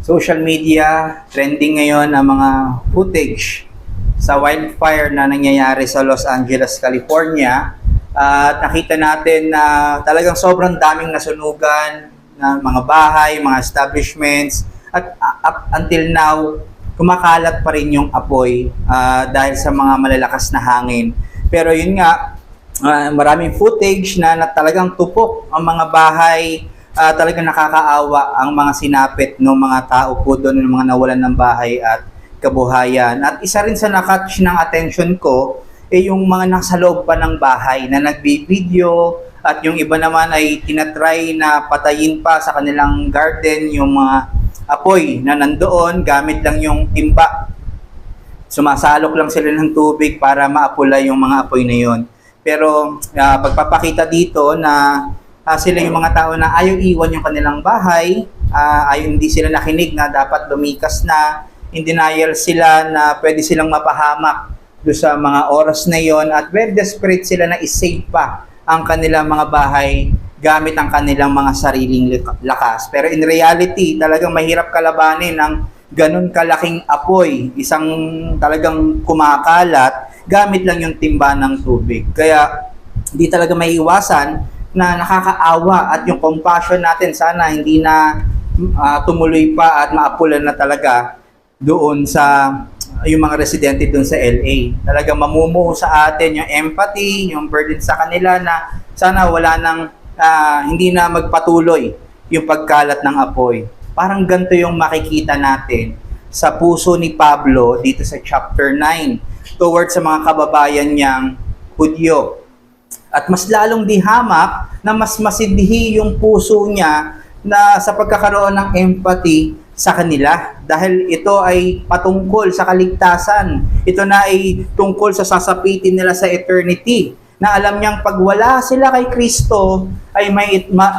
Social media, trending ngayon ang mga footage sa wildfire na nangyayari sa Los Angeles, California. At nakita natin na talagang sobrang daming nasunugan na mga bahay, mga establishments, at up until now, kumakalat pa rin yung apoy dahil sa mga malalakas na hangin. Pero yun nga, maraming footage na talagang tupok ang mga bahay. Talagang nakakaawa ang mga sinapit ng mga tao po doon, ng mga nawalan ng bahay at kabuhayan. At isa rin sa nakatch ng attention ko yung mga nasa loob pa ng bahay na nagbibideo, at yung iba naman ay tinatry na patayin pa sa kanilang garden yung mga apoy na nandoon gamit lang yung timba. Sumasalok lang sila ng tubig para maapula yung mga apoy na yon. Pero pagpapakita dito na sila yung mga tao na ayaw iwan yung kanilang bahay, ayaw, hindi sila nakinig na dapat lumikas na, in denial sila na pwede silang mapahamak do sa mga oras na yon, at very desperate sila na isave pa ang kanilang mga bahay gamit ang kanilang mga sariling lakas. Pero in reality, talagang mahirap kalabanin ang ganun kalaking apoy, isang talagang kumakalat gamit lang yung timba ng tubig. Kaya hindi talaga maiiwasan na nakakaawa, at yung compassion natin sana hindi na tumuloy pa at maapulan na talaga doon sa yung mga residente doon sa LA. Talagang mamumuo sa atin yung empathy, yung burden sa kanila na sana wala nang hindi na magpatuloy yung pagkalat ng apoy. Parang ganito yung makikita natin sa puso ni Pablo dito sa chapter 9 towards sa mga kababayan niyang Hudyo. At mas lalong dihamak na mas masidhi yung puso niya na sa pagkakaroon ng empathy sa kanila. Dahil ito ay patungkol sa kaligtasan. Ito na ay tungkol sa sasapitin nila sa eternity. Na alam niyang pag wala sila kay Kristo, ay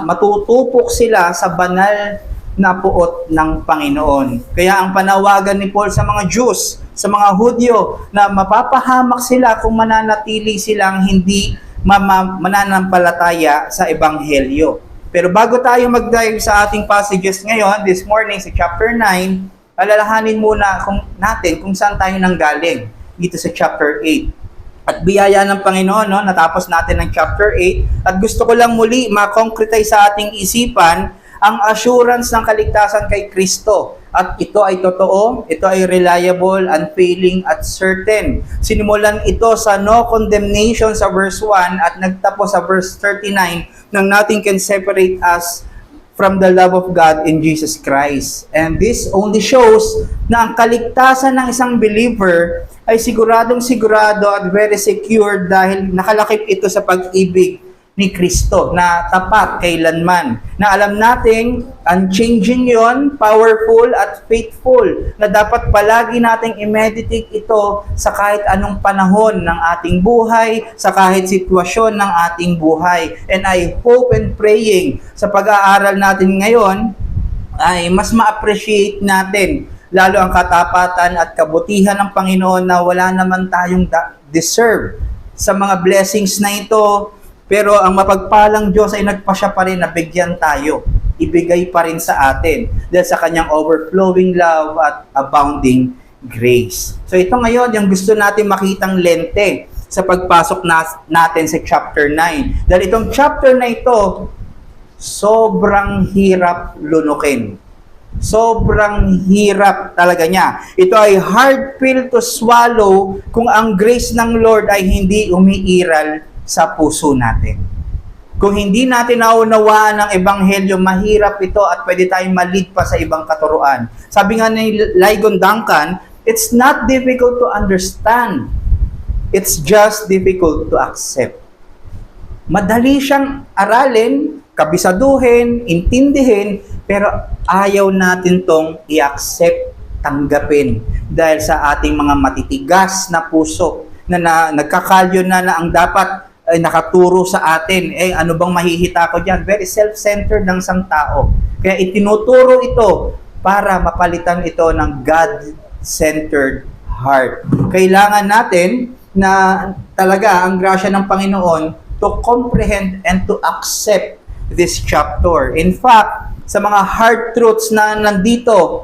matutupok sila sa banal na puot ng Panginoon. Kaya ang panawagan ni Paul sa mga Jews, sa mga Hudyo, na mapapahamak sila kung mananatili silang hindi mananampalataya sa Ebanghelyo. Pero bago tayo mag-dive sa ating passages ngayon, this morning sa chapter 9, alalahanin muna natin kung saan tayo nanggaling dito sa chapter 8. At biyaya ng Panginoon, no, natapos natin ang chapter 8, at gusto ko lang muli ma-concretize sa ating isipan ang assurance ng kaligtasan kay Kristo. At ito ay totoo, ito ay reliable, unfailing, at certain. Sinimulan ito sa no condemnation sa verse 1 at nagtapos sa verse 39 nang nothing can separate us from the love of God in Jesus Christ. And this only shows na ang kaligtasan ng isang believer ay siguradong sigurado at very secure dahil nakalakip ito sa pag-ibig ni Kristo na tapat kailanman. Na alam nating unchanging yon, powerful at faithful, na dapat palagi nating i-meditate ito sa kahit anong panahon ng ating buhay, sa kahit sitwasyon ng ating buhay. And I hope and praying sa pag-aaral natin ngayon ay mas ma-appreciate natin lalo ang katapatan at kabutihan ng Panginoon na wala naman tayong deserve sa mga blessings na ito. Pero ang mapagpalang Diyos ay nagpasya pa rin na bigyan tayo, ibigay pa rin sa atin dahil sa kanyang overflowing love at abounding grace. So ito ngayon yung gusto natin makitang lente sa pagpasok natin sa chapter 9. Dahil itong chapter na ito, sobrang hirap lunukin. Sobrang hirap talaga niya. Ito ay hard pill to swallow kung ang grace ng Lord ay hindi umiiral sa puso natin. Kung hindi natin naunawaan ang Ebanghelyo, mahirap ito at pwede tayong malid pa sa ibang katuruan. Sabi nga ni Ligon Duncan, it's not difficult to understand. It's just difficult to accept. Madali siyang aralin, kabisaduhin, intindihin, pero ayaw natin tong i-accept, tanggapin dahil sa ating mga matitigas na puso na nagkakalyo na ang dapat ay nakaturo sa atin. Ano bang mahihita ko dyan? Very self-centered ng isang tao. Kaya itinuturo ito para mapalitan ito ng God-centered heart. Kailangan natin na talaga ang grasya ng Panginoon to comprehend and to accept this chapter. In fact, sa mga hard truths na nandito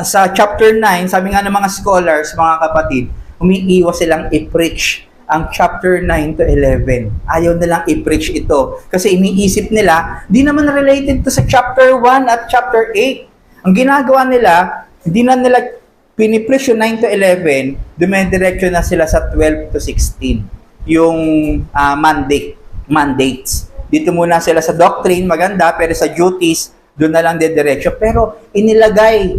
sa chapter 9, sabi nga ng mga scholars, mga kapatid, umiiwas silang i-preach ang chapter 9 to 11. Ayaw nilang i-preach ito. Kasi iniisip nila, di naman related to sa chapter 1 at chapter 8. Ang ginagawa nila, hindi na nila pinipreach yung 9 to 11, dumediretso na sila sa 12 to 16. Yung mandates. Dito muna sila sa doctrine, maganda, pero sa duties, doon na lang dediretso. Pero inilagay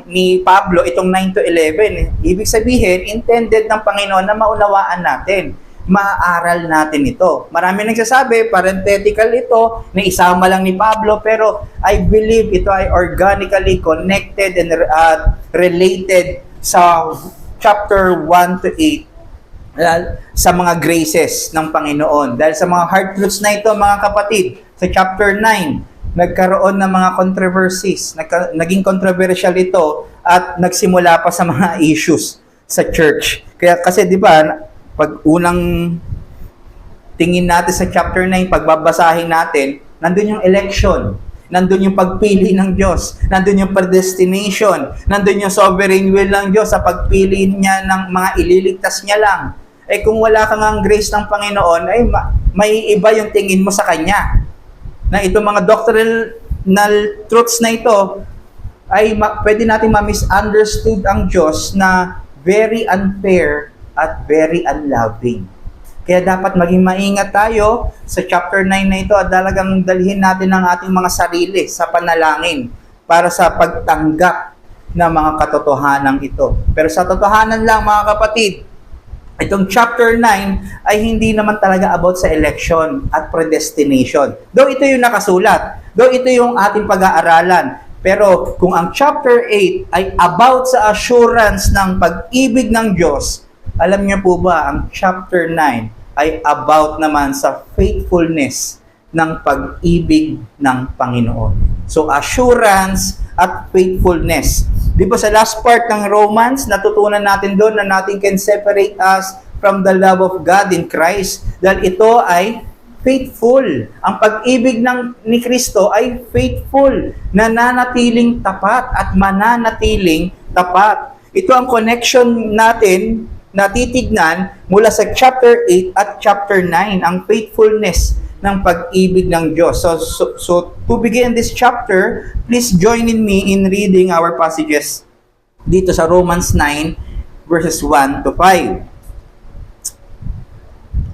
ni Pablo itong 9 to 11. Ibig sabihin, intended ng Panginoon na maunawaan natin. Maaral natin ito. Marami nagsasabi, parenthetical ito, na isama lang ni Pablo, pero I believe ito ay organically connected and related sa chapter 1 to 8 sa mga graces ng Panginoon. Dahil sa mga hard truths na ito, mga kapatid, sa chapter 9, nagkaroon ng mga controversies. Naging controversial ito at nagsimula pa sa mga issues sa church. Kaya kasi di ba, pag unang tingin natin sa chapter 9, pagbabasahin natin, nandun yung election, nandun yung pagpili ng Diyos, nandun yung predestination, nandun yung sovereign will ng Diyos sa pagpili niya ng mga ililigtas niya lang. Eh kung wala kang ang grace ng Panginoon, ay may iba yung tingin mo sa Kanya. Na itong mga doctrinal truths na ito, ay pwede natin ma-misunderstood ang Diyos na very unfair at very unloving. Kaya dapat maging maingat tayo sa chapter 9 na ito at talagang dalhin natin ang ating mga sarili sa panalangin para sa pagtanggap ng mga katotohanan ito. Pero sa totohanan lang, mga kapatid, itong chapter 9 ay hindi naman talaga about sa election at predestination. Though ito yung nakasulat, though ito yung ating pag-aaralan, pero kung ang chapter 8 ay about sa assurance ng pag-ibig ng Diyos, alam niyo po ba, ang chapter 9 ay about naman sa faithfulness ng pag-ibig ng Panginoon. So, assurance at faithfulness. Di ba sa last part ng Romans, natutunan natin doon na nothing can separate us from the love of God in Christ. Dahil ito ay faithful. Ang pag-ibig ni Kristo ay faithful, nananatiling tapat at mananatiling tapat. Ito ang connection natin na titignan mula sa chapter 8 at chapter 9, ang faithfulness ng pag-ibig ng Diyos. So to begin this chapter, please join in me in reading our passages dito sa Romans 9 verses 1 to 5.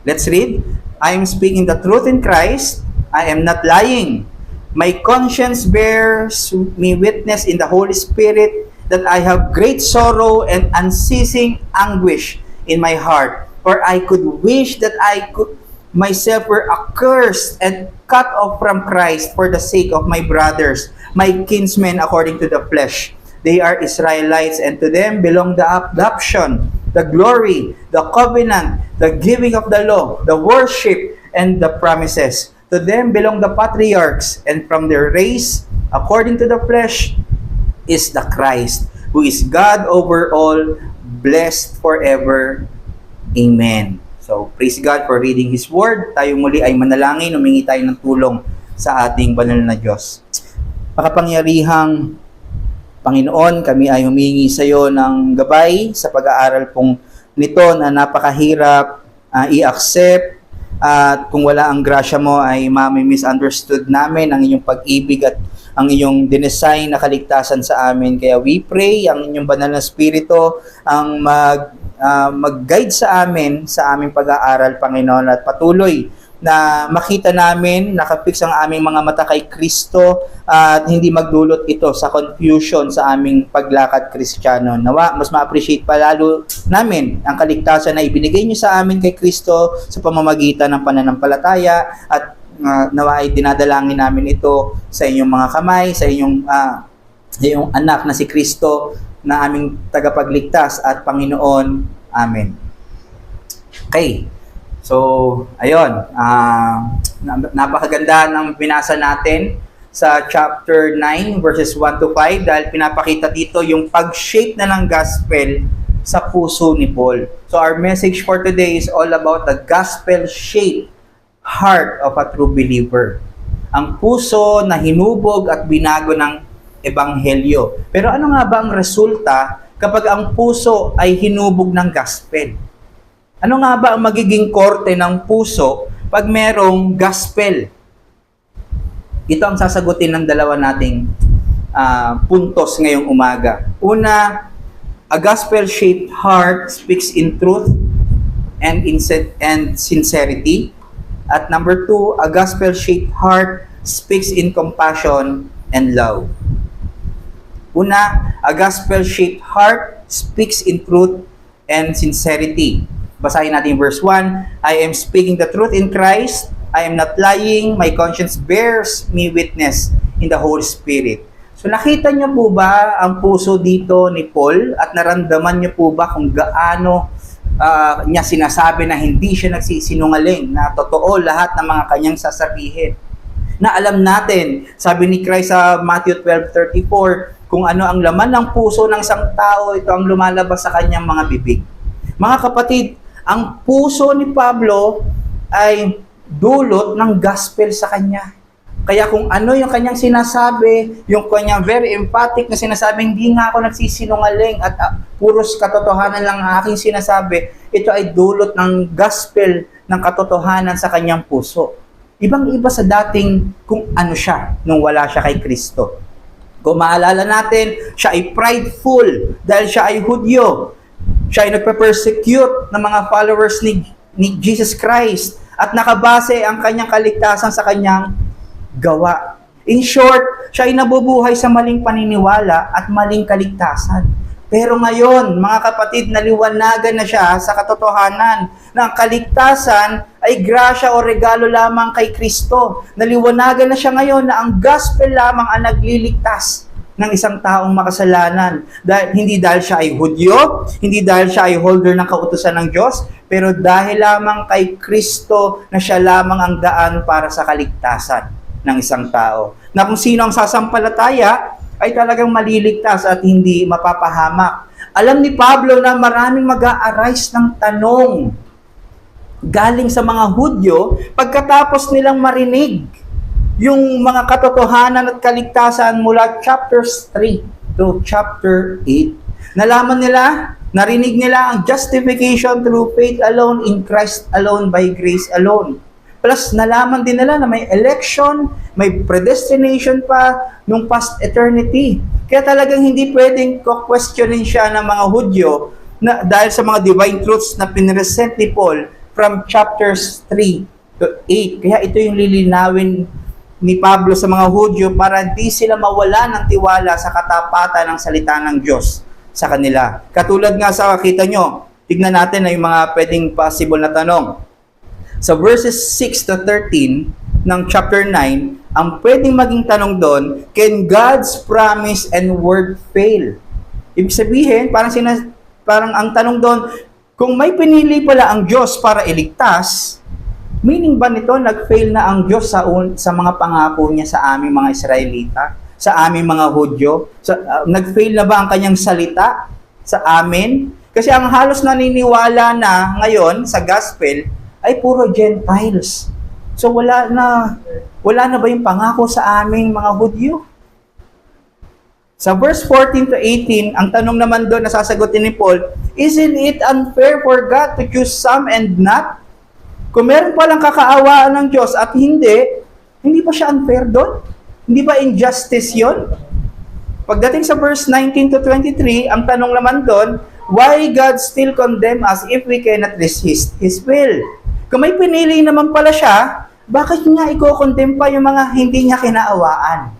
Let's read. I am speaking the truth in Christ. I am not lying. My conscience bears me witness in the Holy Spirit that I have great sorrow and unceasing anguish in my heart. For I could wish that I could myself were accursed and cut off from Christ for the sake of my brothers, my kinsmen according to the flesh. They are Israelites, and to them belong the adoption, the glory, the covenant, the giving of the law, the worship, and the promises. To them belong the patriarchs, and from their race, according to the flesh, is the Christ, who is God over all, blessed forever. Amen. So, praise God for reading His Word. Tayo muli ay manalangin, humingi tayo ng tulong sa ating banal na Diyos. Makapangyarihang Panginoon, kami ay humingi sa iyo ng gabay sa pag-aaral pong nito na napakahirap i-accept. At kung wala ang grasya mo ay misunderstood namin ang inyong pag-ibig at ang iyong dinesign na kaligtasan sa amin. Kaya we pray ang inyong banal na Espiritu ang mag-guide sa amin sa aming pag-aaral, Panginoon, at patuloy na makita namin, nakapix ang aming mga mata kay Kristo at hindi magdulot ito sa confusion sa aming paglakad Kristiyano. Nawa, mas ma-appreciate pa lalo namin ang kaligtasan na ibinigay niyo sa amin kay Kristo sa pamamagitan ng pananampalataya at nawa ay dinadalangin namin ito sa inyong mga kamay, sa inyong anak na si Kristo na aming tagapagligtas at Panginoon. Amen. Okay. So, ayun. Napakaganda ng binasa natin sa chapter 9 verses 1 to 5 dahil pinapakita dito yung pag-shape na ng gospel sa puso ni Paul. So, our message for today is all about the gospel-shaped heart of a true believer. Ang puso na hinubog at binago ng ebanghelyo. Pero ano nga ba ang resulta kapag ang puso ay hinubog ng gospel? Ano nga ba ang magiging korte ng puso pag merong gospel? Ito ang sasagutin ng dalawa nating puntos ngayong umaga. Una, a gospel-shaped heart speaks in truth and sincerity. At number 2, a gospel-shaped heart speaks in compassion and love. Una, a gospel-shaped heart speaks in truth and sincerity. Basahin natin verse 1. I am speaking the truth in Christ. I am not lying. My conscience bears me witness in the Holy Spirit. So nakita niyo po ba ang puso dito ni Paul at naramdaman niyo po ba kung gaano niya sinasabi na hindi siya nagsisinungaling, na totoo lahat ng mga kanyang sasabihin? Na alam natin, sabi ni Christ sa Matthew 12:34, kung ano ang laman ng puso ng isang tao, ito ang lumalabas sa kanyang mga bibig. Mga kapatid, ang puso ni Pablo ay dulot ng gospel sa kanya. Kaya kung ano yung kanyang sinasabi, yung kanyang very emphatic na sinasabi, hindi nga ako nagsisinungaling at puros katotohanan lang ang aking sinasabi, ito ay dulot ng gospel ng katotohanan sa kanyang puso. Ibang-iba sa dating kung ano siya nung wala siya kay Kristo. Kung maalala natin, siya ay prideful dahil siya ay Hudyo. Siya ay nagpe-persecute ng mga followers ni Jesus Christ at nakabase ang kanyang kaligtasan sa kanyang gawa. In short, siya ay nabubuhay sa maling paniniwala at maling kaligtasan. Pero ngayon, mga kapatid, naliwanagan na siya sa katotohanan na ang kaligtasan ay grasya o regalo lamang kay Kristo. Naliwanagan na siya ngayon na ang gospel lamang ang nagliligtas ng isang taong makasalanan. Hindi dahil siya ay Hudyo, hindi dahil siya ay holder ng kautusan ng Diyos, pero dahil lamang kay Kristo na siya lamang ang daan para sa kaligtasan ng isang tao. Na kung sino ang sasampalataya ay talagang maliligtas at hindi mapapahamak. Alam ni Pablo na maraming mag-a-arise ng tanong galing sa mga Hudyo pagkatapos nilang marinig yung mga katotohanan at kaligtasan mula chapters 3 to chapter 8. Nalaman nila, narinig nila ang justification through faith alone, in Christ alone, by grace alone. Plus, nalaman din nila na may election, may predestination pa nung past eternity. Kaya talagang hindi pwedeng questionin siya ng mga Hudyo na, dahil sa mga divine truths na pinresent ni Paul from chapters 3 to 8. Kaya ito yung lilinawin ni Pablo sa mga Hudyo para di sila mawala ng tiwala sa katapatan ng salita ng Diyos sa kanila. Katulad nga sa kita nyo, tignan natin na yung mga pwedeng possible na tanong. Sa verses 6 to 13 ng chapter 9, ang pwedeng maging tanong doon, can God's promise and word fail? Ibig sabihin, parang ang tanong doon, kung may pinili pala ang Diyos para iligtas, meaning ba nito nag-fail na ang Diyos sa mga pangako niya sa aming mga Israelita, sa aming mga Hudyo? Nag-fail na ba ang kanyang salita sa amin? Kasi ang halos naniniwala na ngayon sa gospel ay puro Gentiles. So wala na ba yung pangako sa aming mga Hudyo? Sa verse 14 to 18, ang tanong naman doon na sasagutin ni Paul, isn't it unfair for God to choose some and not? Kung meron palang kakaawaan ng Diyos at hindi ba siya unfair doon? Hindi ba injustice yon? Pagdating sa verse 19 to 23, ang tanong naman doon, why God still condemn us if we cannot resist His will? Kung may pinili naman pala siya, bakit niya i-condemn pa yung mga hindi niya kinaawaan?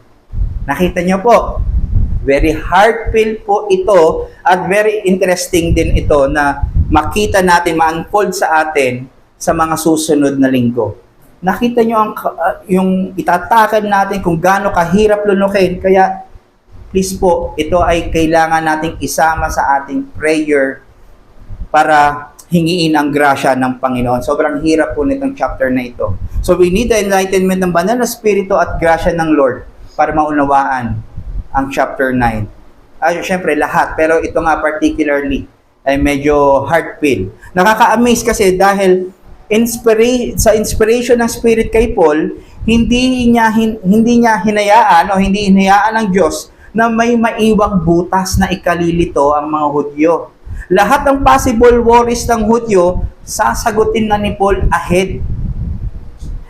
Nakita niyo po, very hard pill po ito at very interesting din ito na makita natin, ma-unfold sa atin sa mga susunod na linggo. Nakita niyo yung itatakan natin kung gaano kahirap lunukin. Kaya please po, ito ay kailangan nating isama sa ating prayer para hingiin ang grasya ng Panginoon. Sobrang hirap po nitong chapter na ito. So we need the enlightenment ng banal na spirito at grasya ng Lord para maunawaan ang chapter 9. Siyempre lahat, pero ito nga particularly ay medyo hard pill. Nakaka-amaze kasi dahil sa inspiration ng Spirit kay Paul, hindi niya hinayaan o hindi hinayaan ng Diyos na may maiwang butas na ikalilito ang mga Hudyo. Lahat ng possible worries ng Hudyo, sasagutin na ni Paul ahead.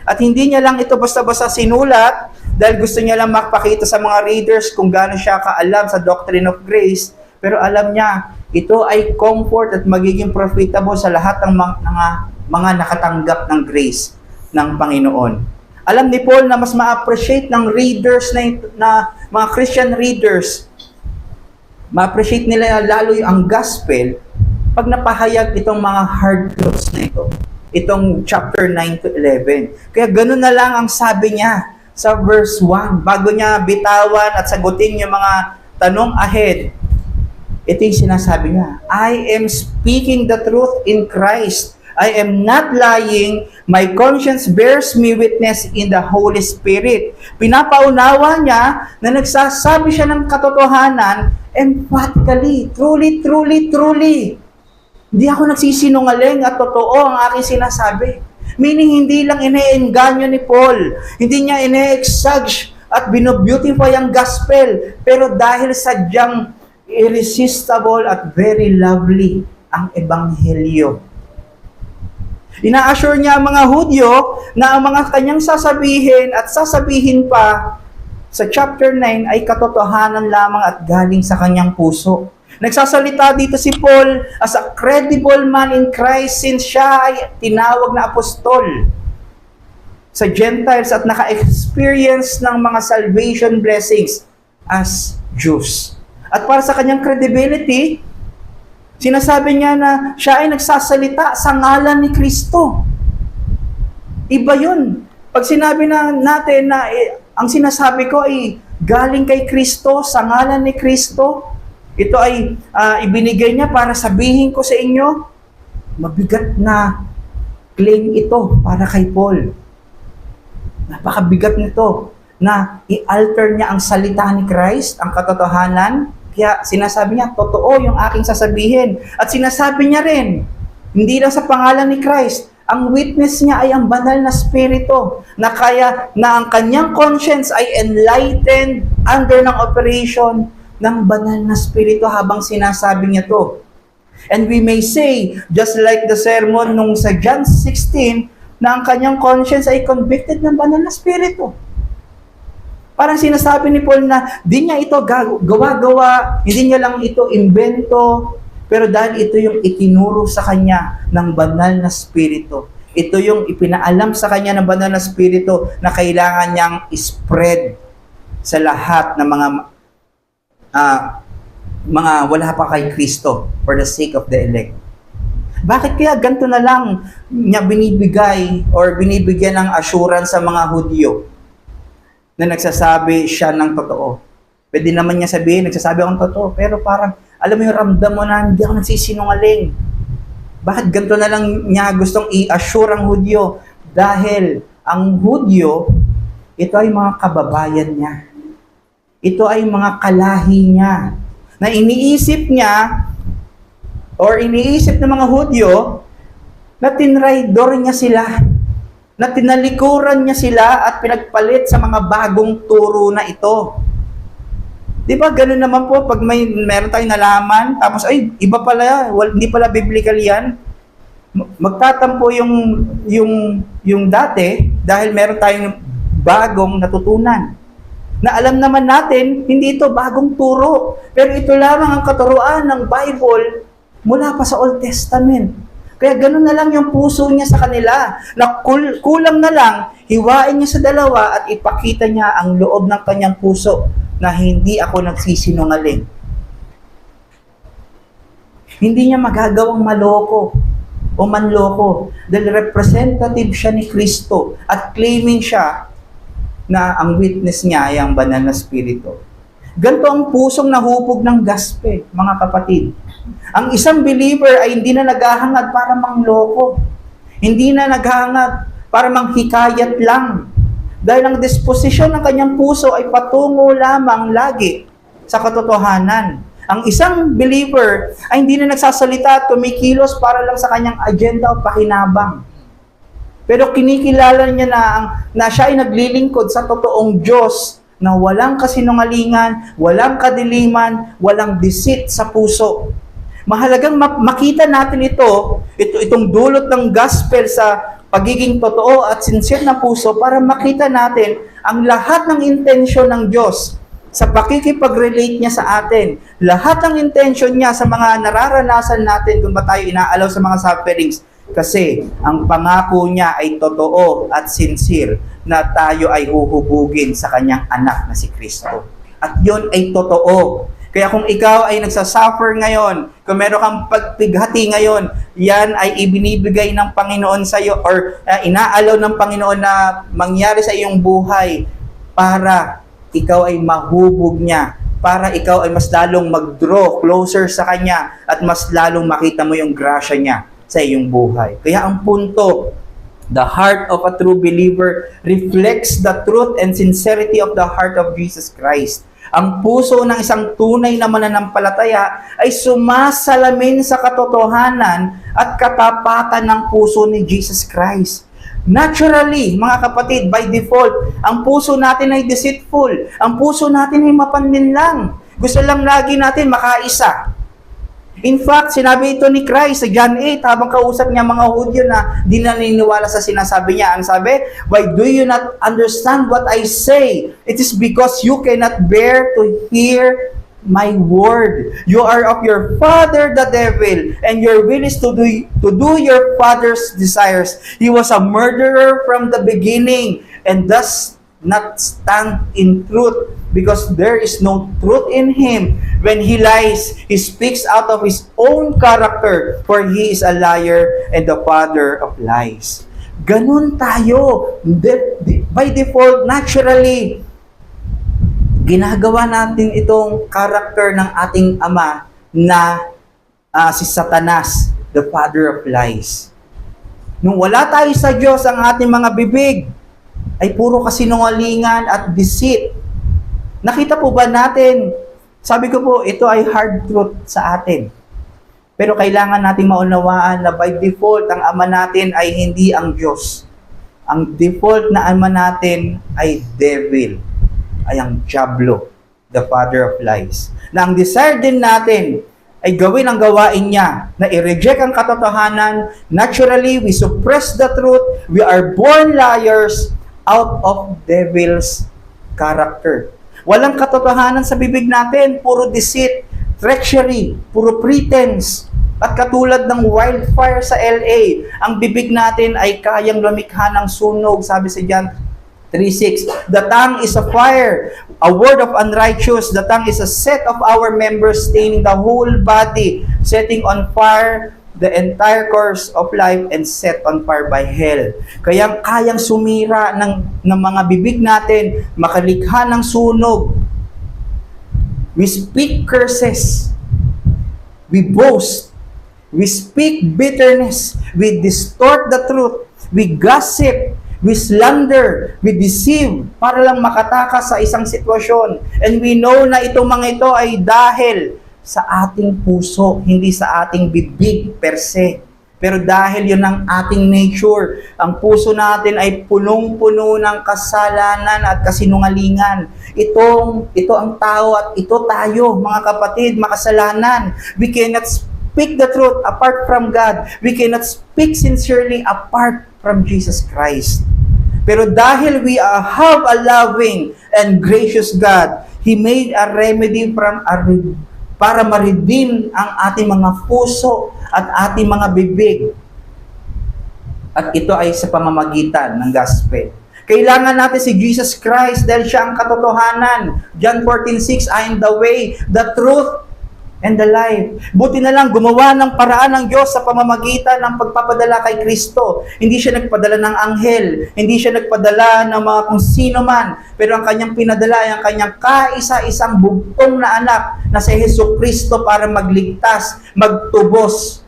At hindi niya lang ito basta-basta sinulat dahil gusto niya lang makapakita sa mga readers kung gaano siya kaalam sa doctrine of grace, pero alam niya, ito ay comfort at magiging profitable sa lahat ng mga nakatanggap ng grace ng Panginoon. Alam ni Paul na mas ma-appreciate ng readers na mga Christian readers, ma-appreciate nila lalo ang gospel pag napahayag itong mga hard truths na ito. Itong chapter 9 to 11. Kaya ganun na lang ang sabi niya sa verse 1. Bago niya bitawan at sagutin yung mga tanong ahead, ito yung sinasabi niya, I am speaking the truth in Christ. I am not lying. My conscience bears me witness in the Holy Spirit. Pinapaunawa niya na nagsasabi siya ng katotohanan emphatically, truly. Hindi ako nagsisinungaling at totoo ang aking sinasabi. Meaning, hindi lang ine-engganyo ni Paul. Hindi niya ine-exage at bino-beautify ang gospel. Pero dahil sadyang irresistible at very lovely ang ebanghelyo. Ina-assure niya ang mga Hudyo na ang mga kanyang sasabihin at sasabihin pa sa chapter 9 ay katotohanan lamang at galing sa kanyang puso. Nagsasalita dito si Paul as a credible man in Christ since siya ay tinawag na apostol sa Gentiles at naka-experience ng mga salvation blessings as Jews. At para sa kanyang credibility, sinasabi niya na siya ay nagsasalita sa ngalan ni Kristo. Iba yun. Pag sinabi natin na ang sinasabi ko ay galing kay Kristo, sa ngalan ni Kristo, ito ay ibinigay niya para sabihin ko sa inyo, mabigat na claim ito para kay Paul. Napakabigat nito na i-alter niya ang salita ni Christ, ang katotohanan. Kaya sinasabi niya, totoo yung aking sasabihin. At sinasabi niya rin, hindi lang sa pangalan ni Christ, ang witness niya ay ang banal na spirito na kaya na ang kanyang conscience ay enlightened under ng operation ng banal na spirito habang sinasabi niya to. And we may say, just like the sermon nung sa John 16, na ang kanyang conscience ay convicted ng banal na spirito. Parang sinasabi ni Paul na di niya ito gawa-gawa, hindi niya lang ito imbento, pero dahil ito yung itinuro sa kanya ng banal na spirito. Ito yung ipinaalam sa kanya ng banal na spirito na kailangan niyang spread sa lahat ng mga wala pa kay Kristo for the sake of the elect. Bakit kaya ganito na lang niya binibigay or binibigyan ng assurance sa mga Hudyo na nagsasabi siya ng totoo? Pwede naman niya sabihin, nagsasabi akong totoo, pero parang, alam mo yung ramdam mo na hindi ako nagsisinungaling. Bakit ganito na lang niya gustong i-assure ang Hudyo? Dahil ang Hudyo, ito ay mga kababayan niya. Ito ay mga kalahi niya. Na iniisip niya, or iniisip ng mga Hudyo, na tinraidor niya sila, na tinalikuran niya sila at pinagpalit sa mga bagong turo na ito. Di ba ganun naman po pag meron tayong nalaman, tapos ay iba pala, hindi pala biblical yan. Magtatampo yung dati dahil meron tayong bagong natutunan. Na alam naman natin, hindi ito bagong turo, pero ito lamang ang katuruan ng Bible mula pa sa Old Testament. Kaya ganun na lang yung puso niya sa kanila, na kulang na lang, hiwain niya sa dalawa at ipakita niya ang loob ng kanyang puso na hindi ako nagsisinungaling. Hindi niya magagawang maloko o manloko dahil representative siya ni Kristo at claiming siya na ang witness niya ay ang banal na spirito. Ganito ang pusong nahupog ng gospel, mga kapatid. Ang isang believer ay hindi na naghahangad para mangloko. Hindi na naghahangad para manghikayat lang. Dahil ang disposisyon ng kanyang puso ay patungo lamang lagi sa katotohanan. Ang isang believer ay hindi na nagsasalita at tumikilos para lang sa kanyang agenda o pakinabang. Pero kinikilala niya na siya ay naglilingkod sa totoong Diyos na walang kasinungalingan, walang kadiliman, walang deceit sa puso. Mahalagang makita natin itong dulot ng gospel sa pagiging totoo at sincere na puso para makita natin ang lahat ng intensyon ng Diyos sa pakikipag-relate niya sa atin. Lahat ng intensyon niya sa mga nararanasan natin kung ba tayo inaalaw sa mga sufferings. Kasi ang pangako niya ay totoo at sincere na tayo ay huhubugin sa kanyang anak na si Kristo. At yun ay totoo. Kaya kung ikaw ay nagsasuffer ngayon, kung meron kang pagpighati ngayon, yan ay ibinibigay ng Panginoon sa iyo or inaalaw ng Panginoon na mangyari sa iyong buhay para ikaw ay mahubog niya, para ikaw ay mas lalong mag-draw closer sa Kanya at mas lalong makita mo yung grasya niya sa iyong buhay. Kaya ang punto, the heart of a true believer reflects the truth and sincerity of the heart of Jesus Christ. Ang puso ng isang tunay na mananampalataya ay sumasalamin sa katotohanan at katapatan ng puso ni Jesus Christ. Naturally, mga kapatid, by default, ang puso natin ay deceitful. Ang puso natin ay mapanlinlang. Gusto lang lagi natin makaisa. In fact, sinabi ito ni Christ sa John 8 habang kausap niya mga Hudyo na di naniniwala sa sinasabi niya. Ang sabi, "Why do you not understand what I say? It is because you cannot bear to hear my word. You are of your father the devil, and your will is to do your father's desires. He was a murderer from the beginning, and does not stand in truth, because there is no truth in him. When he lies, he speaks out of his own character, for he is a liar and the father of lies." Ganun tayo. By default, naturally, ginagawa natin itong character ng ating ama na si Satanas, the father of lies. Nung wala tayo sa Diyos, ang ating mga bibig ay puro kasinungalingan at deceit. Nakita po ba natin? Sabi ko po, ito ay hard truth sa atin. Pero kailangan nating maunawaan na by default, ang ama natin ay hindi ang Diyos. Ang default na ama natin ay devil, ay ang Diablo, the father of lies. Na ang desire din natin ay gawin ang gawain niya, na i-reject ang katotohanan. Naturally, we suppress the truth. We are born liars out of devil's character. Walang katotohanan sa bibig natin, puro deceit, treachery, puro pretense. At katulad ng wildfire sa LA, ang bibig natin ay kayang lumikha ng sunog, sabi sa John 3:6. The tongue is a fire, a word of unrighteous. The tongue is a set of our members, staining the whole body, setting on fire the entire course of life, and set on fire by hell. Kaya kayang sumira ng mga bibig natin, makalikha ng sunog. We speak curses. We boast. We speak bitterness. We distort the truth. We gossip. We slander. We deceive para lang makatakas sa isang sitwasyon. And we know na itong mga ito ay dahil sa ating puso, hindi sa ating bibig per se. Pero dahil yun ang ating nature, ang puso natin ay punong-puno ng kasalanan at kasinungalingan. Ito ang tao at ito tayo, mga kapatid, makasalanan. We cannot speak the truth apart from God. We cannot speak sincerely apart from Jesus Christ. Pero dahil we have a loving and gracious God, He made a remedy para ma-redeem ang ating mga puso at ating mga bibig. At ito ay sa pamamagitan ng gospel. Kailangan natin si Jesus Christ dahil siya ang katotohanan. John 14:6, I am the way, the truth, and the life. Buti na lang gumawa ng paraan ng Diyos sa pamamagitan ng pagpapadala kay Kristo. Hindi siya nagpadala ng anghel, hindi siya nagpadala ng mga kung sino man, pero ang kanyang pinadala ay ang kanyang kaisa-isang bugtong na anak na si Jesucristo para magligtas, magtubos,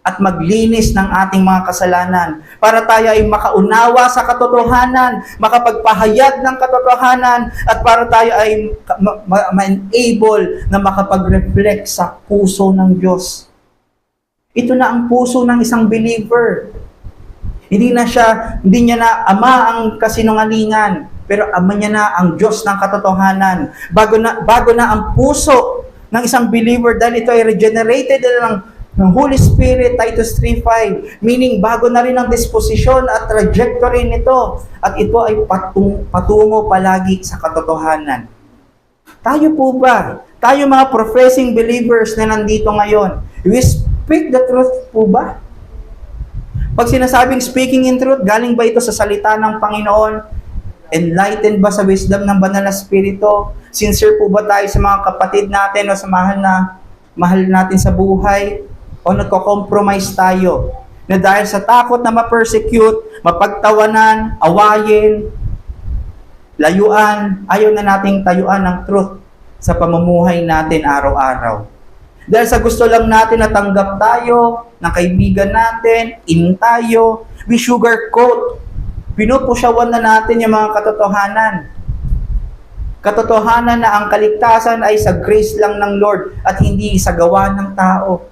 at maglinis ng ating mga kasalanan. Para tayo ay makaunawa sa katotohanan, makapagpahayag ng katotohanan, at para tayo ay ma-enable na makapag-reflect sa puso ng Diyos. Ito na ang puso ng isang believer. Hindi niya na ama ang kasinungalingan, pero ama niya na ang Diyos ng katotohanan. Bago na ang puso ng isang believer dahil ito ay regenerated ng Holy Spirit, Titus 3:5. Meaning, bago na rin ang disposisyon at trajectory nito. At ito ay patungo palagi sa katotohanan. Tayo po ba? Tayo mga professing believers na nandito ngayon, we speak the truth po ba? Pag sinasabing speaking in truth, galing ba ito sa salita ng Panginoon? Enlightened ba sa wisdom ng Banal na Espiritu? Sincere po ba tayo sa mga kapatid natin o sa mahal natin sa buhay? O nagko-compromise tayo na dahil sa takot na ma-persecute, mapagtawanan, awayin, layuan, ayaw na nating tayuan ng truth sa pamumuhay natin araw-araw. Dahil sa gusto lang natin na tanggap tayo, ng kaibigan natin, in tayo, we sugarcoat. Pinupusyawan na natin yung mga katotohanan. Katotohanan na ang kaligtasan ay sa grace lang ng Lord at hindi sa gawa ng tao.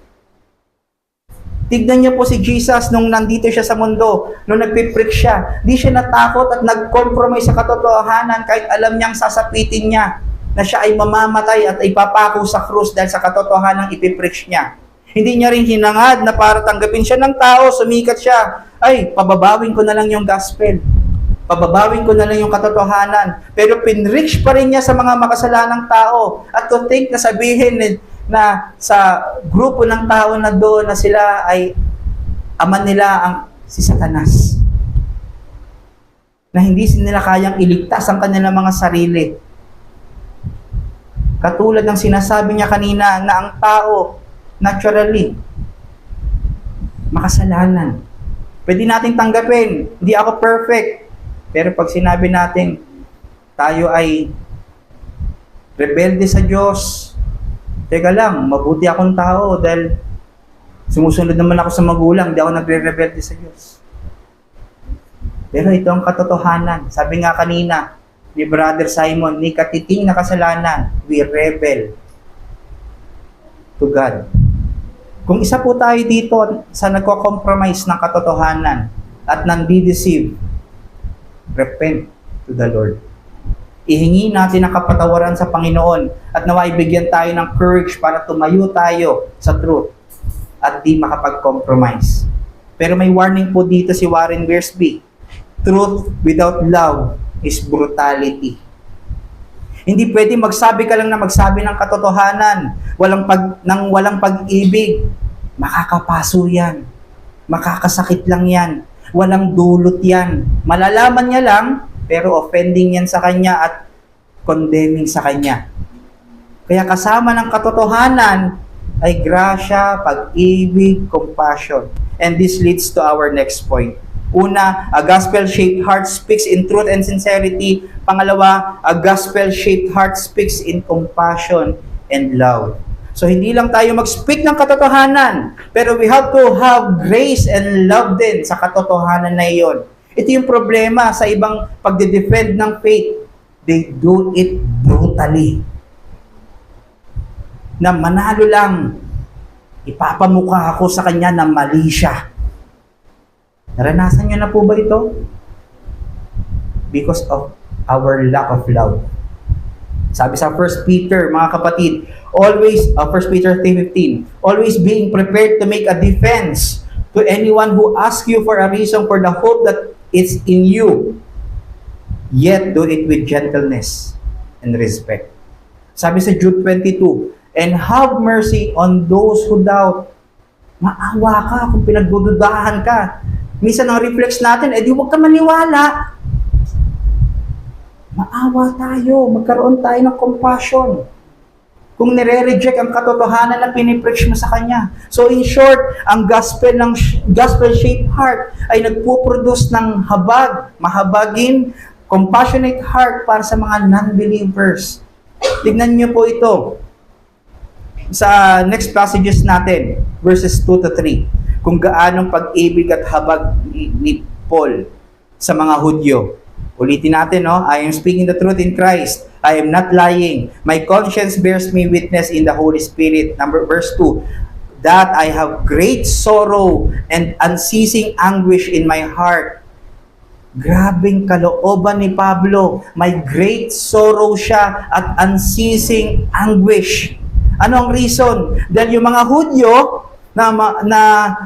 Tignan niyo po si Jesus nung nandito siya sa mundo, nung nagpipreach siya. Di siya natakot at nag-compromise sa katotohanan kahit alam niyang sasapitin niya na siya ay mamamatay at ipapako sa krus dahil sa katotohanan ipipreach niya. Hindi niya rin hinangad na para tanggapin siya ng tao, sumikat siya. Ay, pababawin ko na lang yung gospel. Pababawin ko na lang yung katotohanan. Pero pinreach pa rin niya sa mga makasalanang tao. At to think na sabihin na sa grupo ng tao na doon na sila ay ama nila si Satanas. Na hindi nila kayang iligtas ang kanilang mga sarili. Katulad ng sinasabi niya kanina na ang tao, naturally, makasalanan. Pwede natin tanggapin, hindi ako perfect. Pero pag sinabi natin, tayo ay rebelde sa Diyos, teka lang, mabuti akong tao dahil sumusunod naman ako sa magulang, hindi ako nagre-rebelde sa Diyos. Pero ito ang katotohanan. Sabi nga kanina, ni Brother Simon, ni katiting na kasalanan, we rebel to God. Kung isa po tayo dito sa nagko-compromise ng katotohanan at nandi-deceive, repent to the Lord. Ihingi natin ang kapatawaran sa Panginoon at naway bigyan tayo ng courage para tumayo tayo sa truth at di makapag-compromise. Pero may warning po dito si Warren Wiersbe. Truth without love is brutality. Hindi pwede magsabi ka lang na magsabi ng katotohanan, walang pag-ibig. Makakapaso yan. Makakasakit lang yan. Walang dulot yan. Malalaman niya lang, pero offending yan sa kanya at condemning sa kanya. Kaya kasama ng katotohanan ay grasya, pag-ibig, compassion. And this leads to our next point. Una, a gospel-shaped heart speaks in truth and sincerity. Pangalawa, a gospel-shaped heart speaks in compassion and love. So, hindi lang tayo mag-speak ng katotohanan, pero we have to have grace and love din sa katotohanan na iyon. Ito yung problema sa ibang pagde-defend ng faith. They do it brutally. Na manalo lang, ipapamukha ako sa kanya na mali siya. Naranasan niyo na po ba ito? Because of our lack of love. Sabi sa 1 Peter, mga kapatid, always, 1 Peter 3:15, always being prepared to make a defense to anyone who asks you for a reason for the hope that is in you, yet do it with gentleness and respect. Sabi sa Jude 22, and have mercy on those who doubt. Maawa ka kung pinagdududahan ka. Minsan ang reflex natin, di huwag ka maniwala. Maawa tayo, magkaroon tayo ng compassion. Kung nire-reject ang katotohanan na pinipreach mo sa kanya. So in short, ang gospel-shaped heart ay nagpo-produce ng habag, mahabagin, compassionate heart para sa mga non-believers. Tignan niyo po ito sa next passages natin, verses 2 to 3. Kung gaanong pag-ibig at habag ni Paul sa mga Hudyo. Ulitin natin, no? I am speaking the truth in Christ. I am not lying. My conscience bears me witness in the Holy Spirit. Verse 2. that I have great sorrow and unceasing anguish in my heart. Grabing kalooban ni Pablo. May great sorrow siya at unceasing anguish. Ano ang reason? Dahil yung mga Hudyo na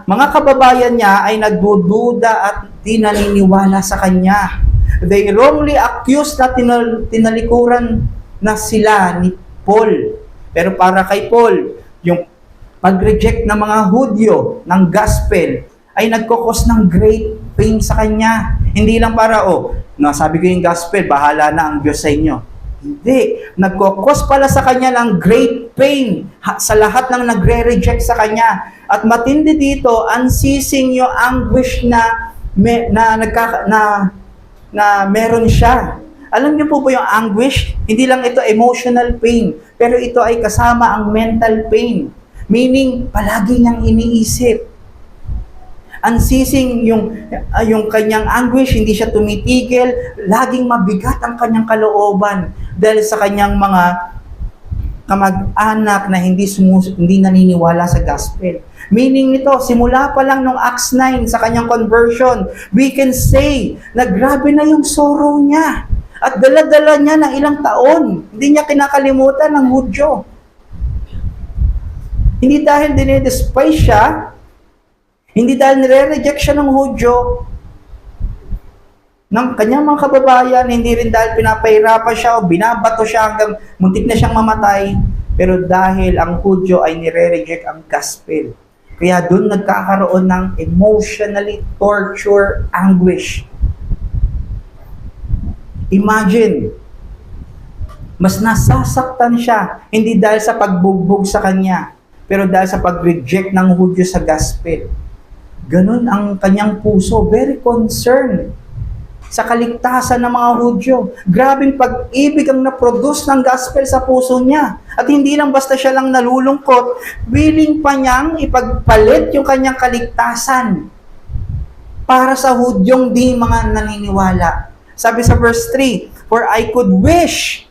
mga kababayan niya ay nagdududa at di naniniwala sa kanya. They wrongly accused na tinalikuran na sila ni Paul. Pero para kay Paul, yung pag-reject ng mga Hudyo ng gospel ay nagkukos ng great pain sa kanya. Hindi lang para, nasabi ko yung gospel, bahala na ang Diyos sa inyo. Hindi. Nagkukos pala sa kanya ng great pain sa lahat ng nagre-reject sa kanya. At matindi dito, unceasing yung anguish na meron siya. Alam niyo po ba yung anguish? Hindi lang ito emotional pain, pero ito ay kasama ang mental pain. Meaning, palagi niyang iniisip. Unceasing yung kanyang anguish, hindi siya tumitigil, laging mabigat ang kanyang kalooban dahil sa kanyang mga kamag-anak na hindi naniniwala sa gospel. Meaning nito, simula pa lang nung Acts 9 sa kanyang conversion, we can say na grabe na yung sorrow niya. At dala-dala niya ng ilang taon. Hindi niya kinakalimutan ng Hudyo. Hindi dahil dinidespise siya, hindi dahil nire-reject siya ng Hudyo, ng kanyang mga kababayan, hindi rin dahil pinapahirapan siya o binabato siya hanggang muntik na siyang mamatay, pero dahil ang Hudyo ay nire-reject ang gospel. Kaya doon nagkakaroon ng emotionally torture anguish. Imagine, mas nasasaktan siya, hindi dahil sa pagbugbog sa kanya, pero dahil sa pag-reject ng Hudyo sa gospel. Ganun ang kanyang puso, very concerned sa kaligtasan ng mga Hudyo. Grabing pag-ibig ang na-produce ng gospel sa puso niya. At hindi lang basta siya lang nalulungkot, willing pa niyang ipagpalit yung kanyang kaligtasan para sa Hudyong di mga naniniwala. Sabi sa verse 3, "For I could wish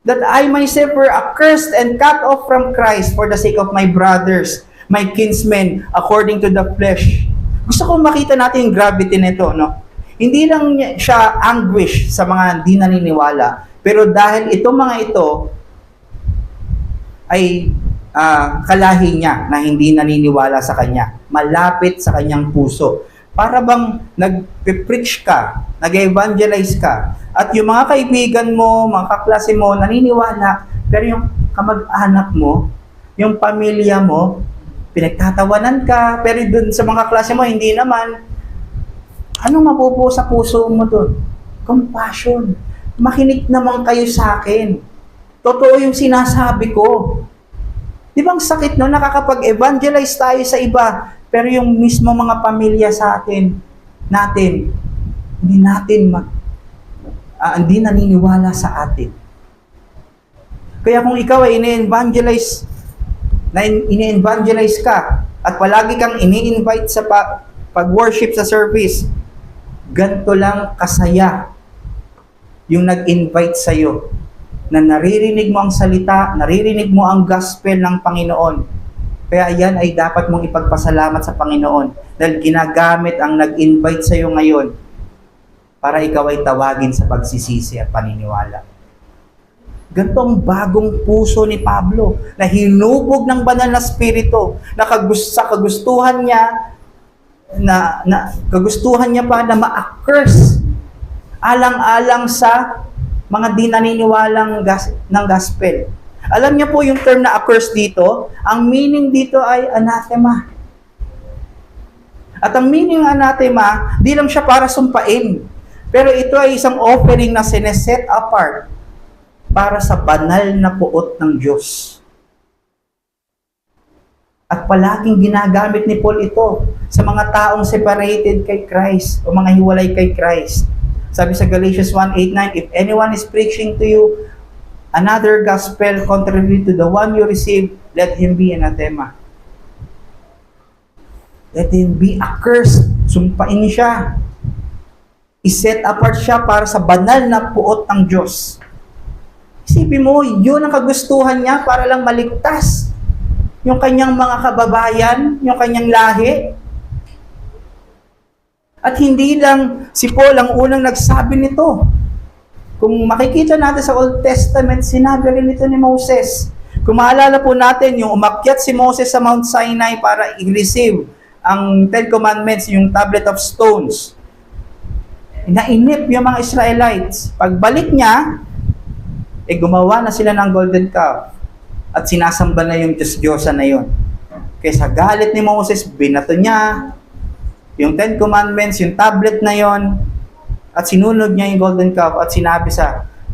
that I myself were accursed and cut off from Christ for the sake of my brothers, my kinsmen, according to the flesh." Gusto ko makita natin yung gravity nito, no? Hindi lang siya anguish sa mga di naniniwala, pero dahil mga ito ay kalahi niya na hindi naniniwala sa kanya, malapit sa kanyang puso. Para bang nag-preach ka, nag-evangelize ka, at yung mga kaibigan mo, mga kaklase mo, naniniwala, pero yung kamag-anak mo, yung pamilya mo, pinagtatawanan ka, pero dun sa mga klase mo, hindi naman. Anong mapupo sa puso mo dun? Compassion. Makinig naman kayo sa akin. Totoo yung sinasabi ko. Di ba ang sakit no? Nakakapag-evangelize tayo sa iba, pero yung mismo mga pamilya sa natin, hindi naniniwala sa atin. Kaya kung ikaw ay ini-evangelize ka, at palagi kang ini-invite sa pag-worship sa service, ganito lang kasaya yung nag-invite sa'yo, na naririnig mo ang salita, naririnig mo ang gospel ng Panginoon. Kaya yan ay dapat mong ipagpasalamat sa Panginoon dahil ginagamit ang nag-invite sa iyo ngayon para ikaw ay tawagin sa pagsisisi at paniniwala. Ganito ang bagong puso ni Pablo na hinubog ng banal na spirito na sa kagustuhan niya kagustuhan niya pa na ma-curse alang-alang sa mga di naniniwalang ng gospel. Alam niyo po yung term na accursed dito, ang meaning dito ay anathema. At ang meaning ng anathema, di lang siya para sumpain. Pero ito ay isang offering na sineset apart para sa banal na puot ng Diyos. At palaging ginagamit ni Paul ito sa mga taong separated kay Christ o mga hiwalay kay Christ. Sabi sa Galatians 1:8-9, "If anyone is preaching to you another gospel contrary to the one you received, let him be anathema." Let him be accursed. Sumpain siya. I-set apart siya para sa banal na puot ng Diyos. Isipin mo, yun ang kagustuhan niya para lang maligtas. yung kanyang mga kababayan, yung kanyang lahi. At hindi lang si Paul ang unang nagsabi nito. Kung makikita natin sa Old Testament, sinabi rin ito ni Moses. Kung maalala po natin, yung umakyat si Moses sa Mount Sinai para i-receive ang Ten Commandments, yung tablet of stones. Nainip yung mga Israelites. Pagbalik niya, gumawa na sila ng golden calf. At sinasamba na yung Diyos-Diyosa na yun. Kaya sa galit ni Moses, binato niya yung Ten Commandments, yung tablet na yon, at sinunod niya yung golden calf at sinabi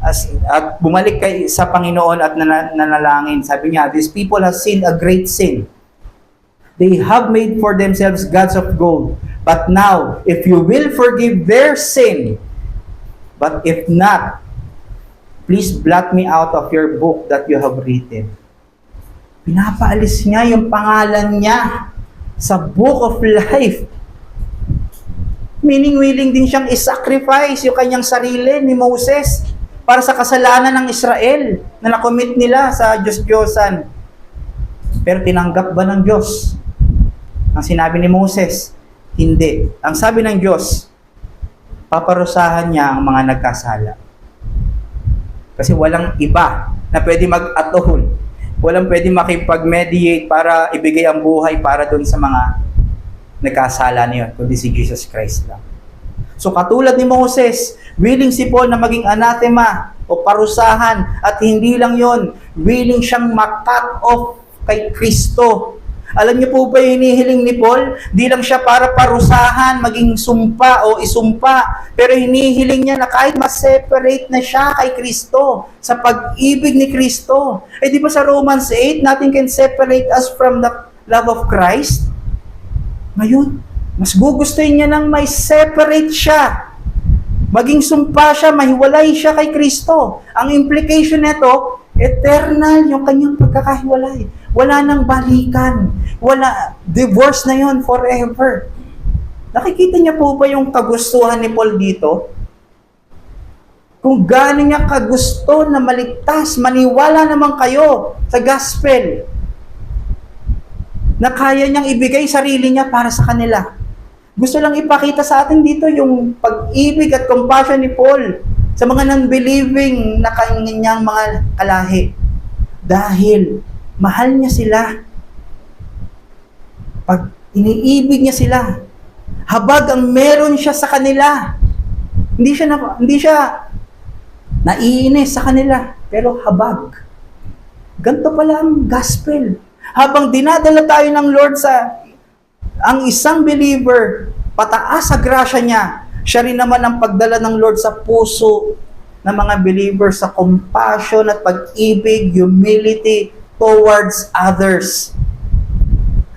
at bumalik kay sa Panginoon at nanalangin. Sabi niya, these people have sinned a great sin. They have made for themselves gods of gold. But now, if you will forgive their sin, but if not, please blot me out of your book that you have written. Pinapaalis niya yung pangalan niya sa book of life. Meaning, willing din siyang isacrifice yung kanyang sarili ni Moses para sa kasalanan ng Israel na nakomit nila sa Diyos-Diyosan. Pero tinanggap ba ng Diyos ang sinabi ni Moses? Hindi. Ang sabi ng Diyos, paparusahan niya ang mga nagkasala. Kasi walang iba na pwede mag-atone. Walang pwede makipag-mediate para ibigay ang buhay para dun sa mga nagkasala niyon, kundi si Jesus Christ lang. So katulad ni Moses, willing si Paul na maging anathema o parusahan, at hindi lang yon, willing siyang ma-cut off kay Kristo. Alam niyo po ba yung hinihiling ni Paul? Di lang siya para parusahan, maging sumpa o isumpa, pero hinihiling niya na kahit ma-separate na siya kay Kristo sa pag-ibig ni Kristo. Di ba sa Romans 8, nothing can separate us from the love of Christ? Ngayon, mas gugustuhin niya nang may separate siya. Maging sumpa siya, mahiwalay siya kay Kristo. Ang implication nito, eternal yung kanyang pagkakahiwalay. Wala nang balikan. Wala, divorce na yon forever. Nakikita niya po ba yung kagustuhan ni Paul dito? Kung gaano niya kagusto na maligtas, maniwala naman kayo sa gospel, na kaya niyang ibigay sarili niya para sa kanila. Gusto lang ipakita sa atin dito yung pag-ibig at compassion ni Paul sa mga non-believing na kanyang mga kalahi. Dahil mahal niya sila. Pag iniibig niya sila, habag ang meron siya sa kanila. Hindi siya naiinis sa kanila, pero habag. Ganito pala ang gospel. Habang dinadala tayo ng Lord ang isang believer pataas sa grasya niya, siya rin naman ang pagdala ng Lord sa puso ng mga believers sa compassion at pag-ibig, humility towards others.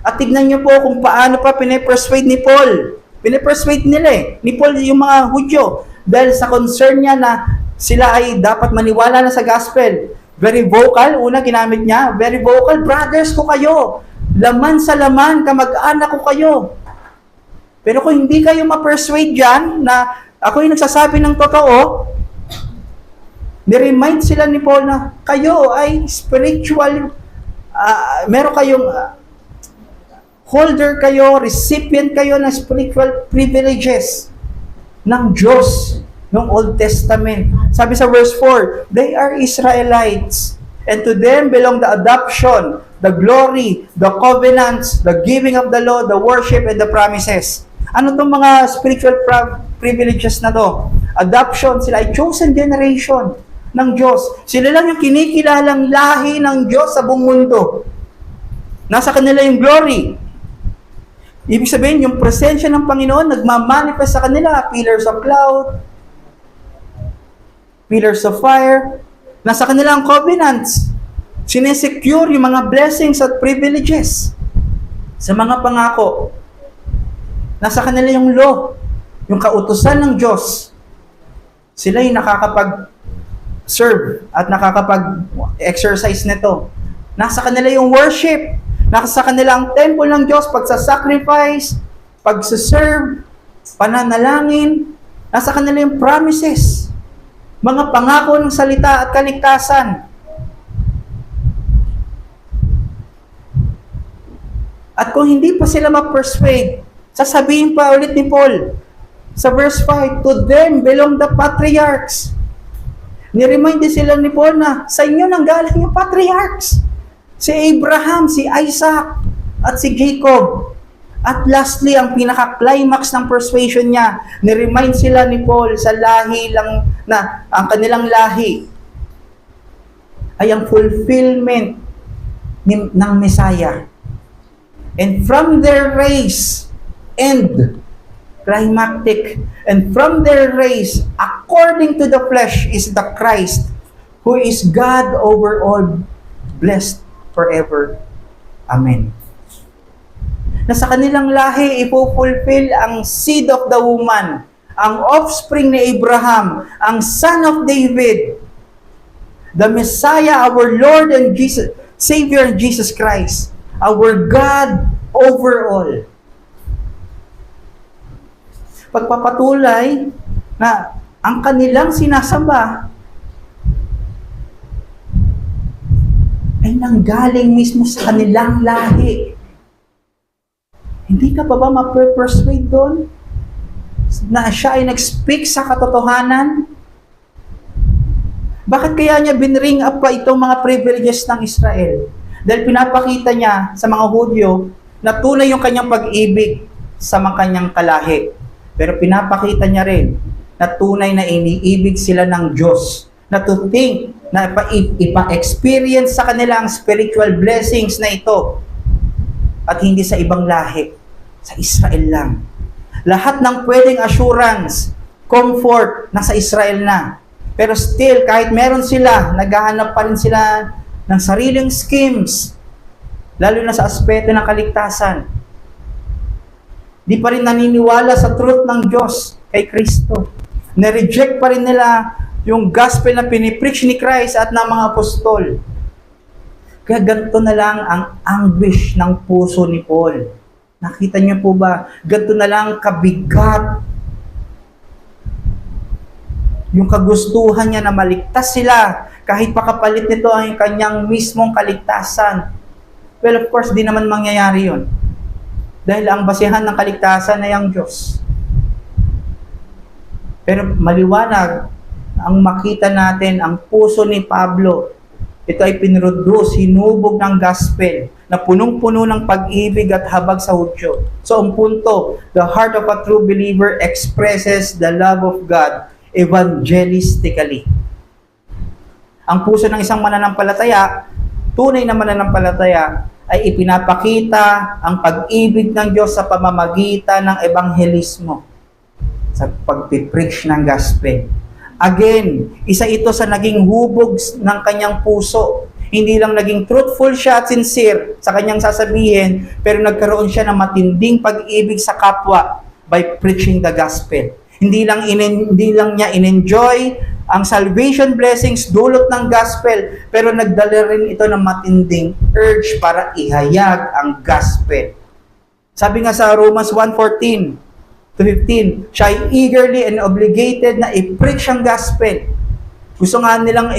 At tignan niyo po kung paano pa pinipersuade ni Paul. Pinipersuade nila ni Paul yung mga Hudyo dahil sa concern niya na sila ay dapat maniwala na sa gospel. Very vocal, una ginamit niya, very vocal, brothers ko kayo. Laman sa laman, kamag-anak ko kayo. Pero kung hindi kayo ma-persuade dyan, na ako yung nagsasabi ng totoo, ni-remind sila ni Paul na kayo ay spiritual, meron kayong holder kayo, recipient kayo ng spiritual privileges ng Diyos. Noong Old Testament. Sabi sa verse 4, they are Israelites, and to them belong the adoption, the glory, the covenants, the giving of the law, the worship, and the promises. Ano itong mga spiritual privileges na to? Adoption, sila ay chosen generation ng Diyos. Sila lang yung kinikilalang lahi ng Diyos sa buong mundo. Nasa kanila yung glory. Ibig sabihin, yung presensya ng Panginoon nagmamanifest sa kanila, pillars of cloud, pillars of fire, nasa kanilang covenants. Sinesecure yung mga blessings at privileges sa mga pangako. Nasa kanila yung law, yung kautusan ng Diyos. Sila yung nakakapag-serve at nakakapag-exercise nito. Nasa kanila yung worship. Nasa kanila ang temple ng Diyos, pagsasacrifice, pagsaserve, pananalangin. Nasa kanila yung promises. Mga pangako ng salita at kaligtasan. At kung hindi pa sila ma-persuade, sasabihin pa ulit ni Paul sa verse 5, to them belong the patriarchs. Niremind din sila ni Paul na sa inyo nang galing yung patriarchs. Si Abraham, si Isaac, at si Jacob. At lastly, ang pinaka-climax ng persuasion niya, niremind sila ni Paul sa lahi lang na ang kanilang lahi ay ang fulfillment ng Messiah. And from their race, climactic, and from their race, according to the flesh, is the Christ, who is God over all, blessed forever. Amen. Na sa kanilang lahi, ipupulfill ang seed of the woman, ang offspring ni Abraham, ang son of David, the Messiah, our Lord and Jesus, Savior Jesus Christ, our God over all. Pagpapatuloy na ang kanilang sinasamba ay nanggaling mismo sa kanilang lahi. Hindi ka pa ba ma-persuade doon na siya ay nag-speak sa katotohanan? Bakit kaya niya binring up pa itong mga privileges ng Israel? Dahil pinapakita niya sa mga Hudyo na tunay yung kanyang pag-ibig sa mga kanyang kalahi. Pero pinapakita niya rin na tunay na iniibig sila ng Diyos. Na to think, na ipa-experience sa kanila ang spiritual blessings na ito. At hindi sa ibang lahi. Sa Israel lang. Lahat ng pwedeng assurance, comfort, nasa Israel na. Pero still, kahit meron sila, naghahanap pa rin sila ng sariling schemes. Lalo na sa aspeto ng kaligtasan. Di pa rin naniniwala sa truth ng Diyos kay Kristo. Na-reject pa rin nila yung gospel na pinipreach ni Christ at ng mga apostol. Kaya ganito na lang ang anguish ng puso ni Paul. Nakita niyo po ba? Ganito na lang kabigat yung kagustuhan niya na maligtas sila kahit pakapalit nito ang kanyang mismong kaligtasan. Well, of course, di naman mangyayari yun. Dahil ang basihan ng kaligtasan ay ang Diyos. Pero maliwanag ang makita natin ang puso ni Pablo. Ito ay pinroduce, hinubog ng gospel na punong-puno ng pag-ibig at habag sa Hudyo. So ang punto, the heart of a true believer expresses the love of God evangelistically. Ang puso ng isang mananampalataya, tunay na mananampalataya, ay ipinapakita ang pag-ibig ng Diyos sa pamamagitan ng ebanghelismo, sa pagpipreach ng gospel. Again, isa ito sa naging hubog ng kanyang puso. Hindi lang naging truthful siya at sincere sa kanyang sasabihin, pero nagkaroon siya ng matinding pag-ibig sa kapwa by preaching the gospel. Hindi lang niya in-enjoy ang salvation blessings dulot ng gospel, pero nagdala rin ito ng matinding urge para ihayag ang gospel. Sabi nga sa Romans 1:14-15, siya ay eagerly and obligated na i-preach ang gospel. Gusto nga nilang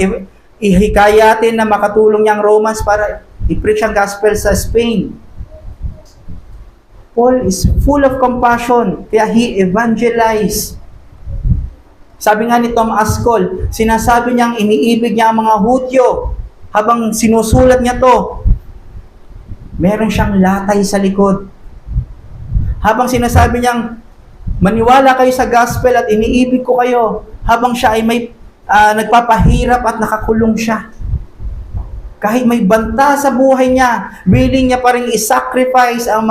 ihikayatin na makatulong niyang Romans para i-preach ang gospel sa Spain. Paul is full of compassion, kaya he evangelized. Sabi nga ni Tom Ascol, sinasabi niyang iniibig niya ang mga Hudyo. Habang sinusulat niya to, meron siyang latay sa likod. Habang sinasabi niyang, maniwala kayo sa gospel at iniibig ko kayo, habang siya ay may nagpapahirap at nakakulong siya. Kahit may banta sa buhay niya, willing niya pa rin i-sacrifice ang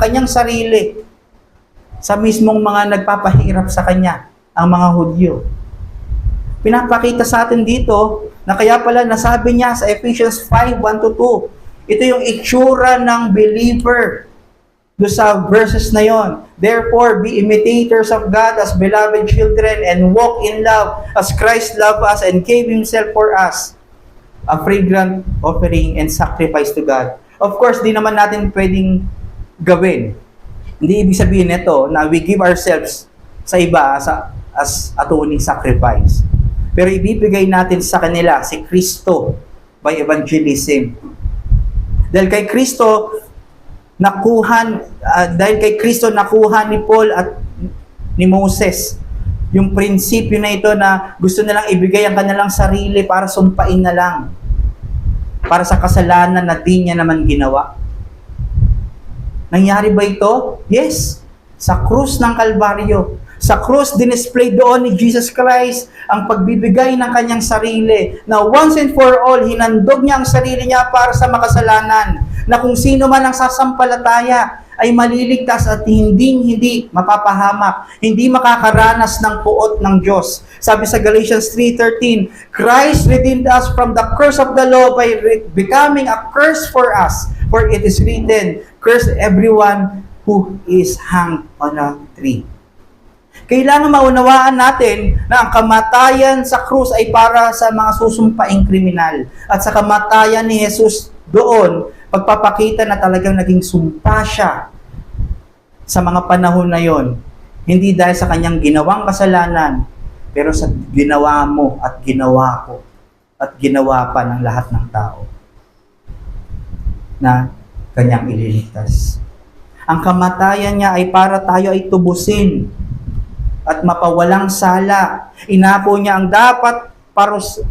kanyang sarili sa mismong mga nagpapahirap sa kanya, ang mga Hudyo. Pinapakita sa atin dito na kaya pala nasabi niya sa Ephesians 5:1-2, ito yung itsura ng believer. Do sa verses na yon. Therefore, be imitators of God as beloved children and walk in love as Christ loved us and gave Himself for us, a fragrant offering and sacrifice to God. Of course, di naman natin pwedeng gawin. Hindi ibig sabihin nito na we give ourselves sa iba as atoning sacrifice. Pero ibibigay natin sa kanila si Kristo by evangelism. Dahil kay Kristo, Dahil kay Kristo nakuha ni Paul at ni Moses yung prinsipyo na ito na gusto nilang ibigay ang kanilang sarili para sumpain na lang para sa kasalanan na di niya naman ginawa. Nangyari ba ito? Yes. Sa krus ng Kalbaryo. Sa krus, dinisplay doon ni Jesus Christ ang pagbibigay ng kanyang sarili na once and for all, hinandog niya ang sarili niya para sa makasalanan na kung sino man ang sasampalataya ay maliligtas at hindi mapapahamak, hindi makakaranas ng puot ng Diyos. Sabi sa Galatians 3:13, Christ redeemed us from the curse of the law by becoming a curse for us. For it is written, curse everyone who is hanged on a tree. Kailangan maunawaan natin na ang kamatayan sa krus ay para sa mga susumpaing kriminal. At sa kamatayan ni Jesus doon, pagpapakita na talagang naging sumpa siya sa mga panahon na yon. Hindi dahil sa kanyang ginawang kasalanan, pero sa ginawa mo at ginawa ko at ginawa pa ng lahat ng tao na kanyang ililigtas. Ang kamatayan niya ay para tayo ay tubusin at mapawalang sala. Inako niya ang dapat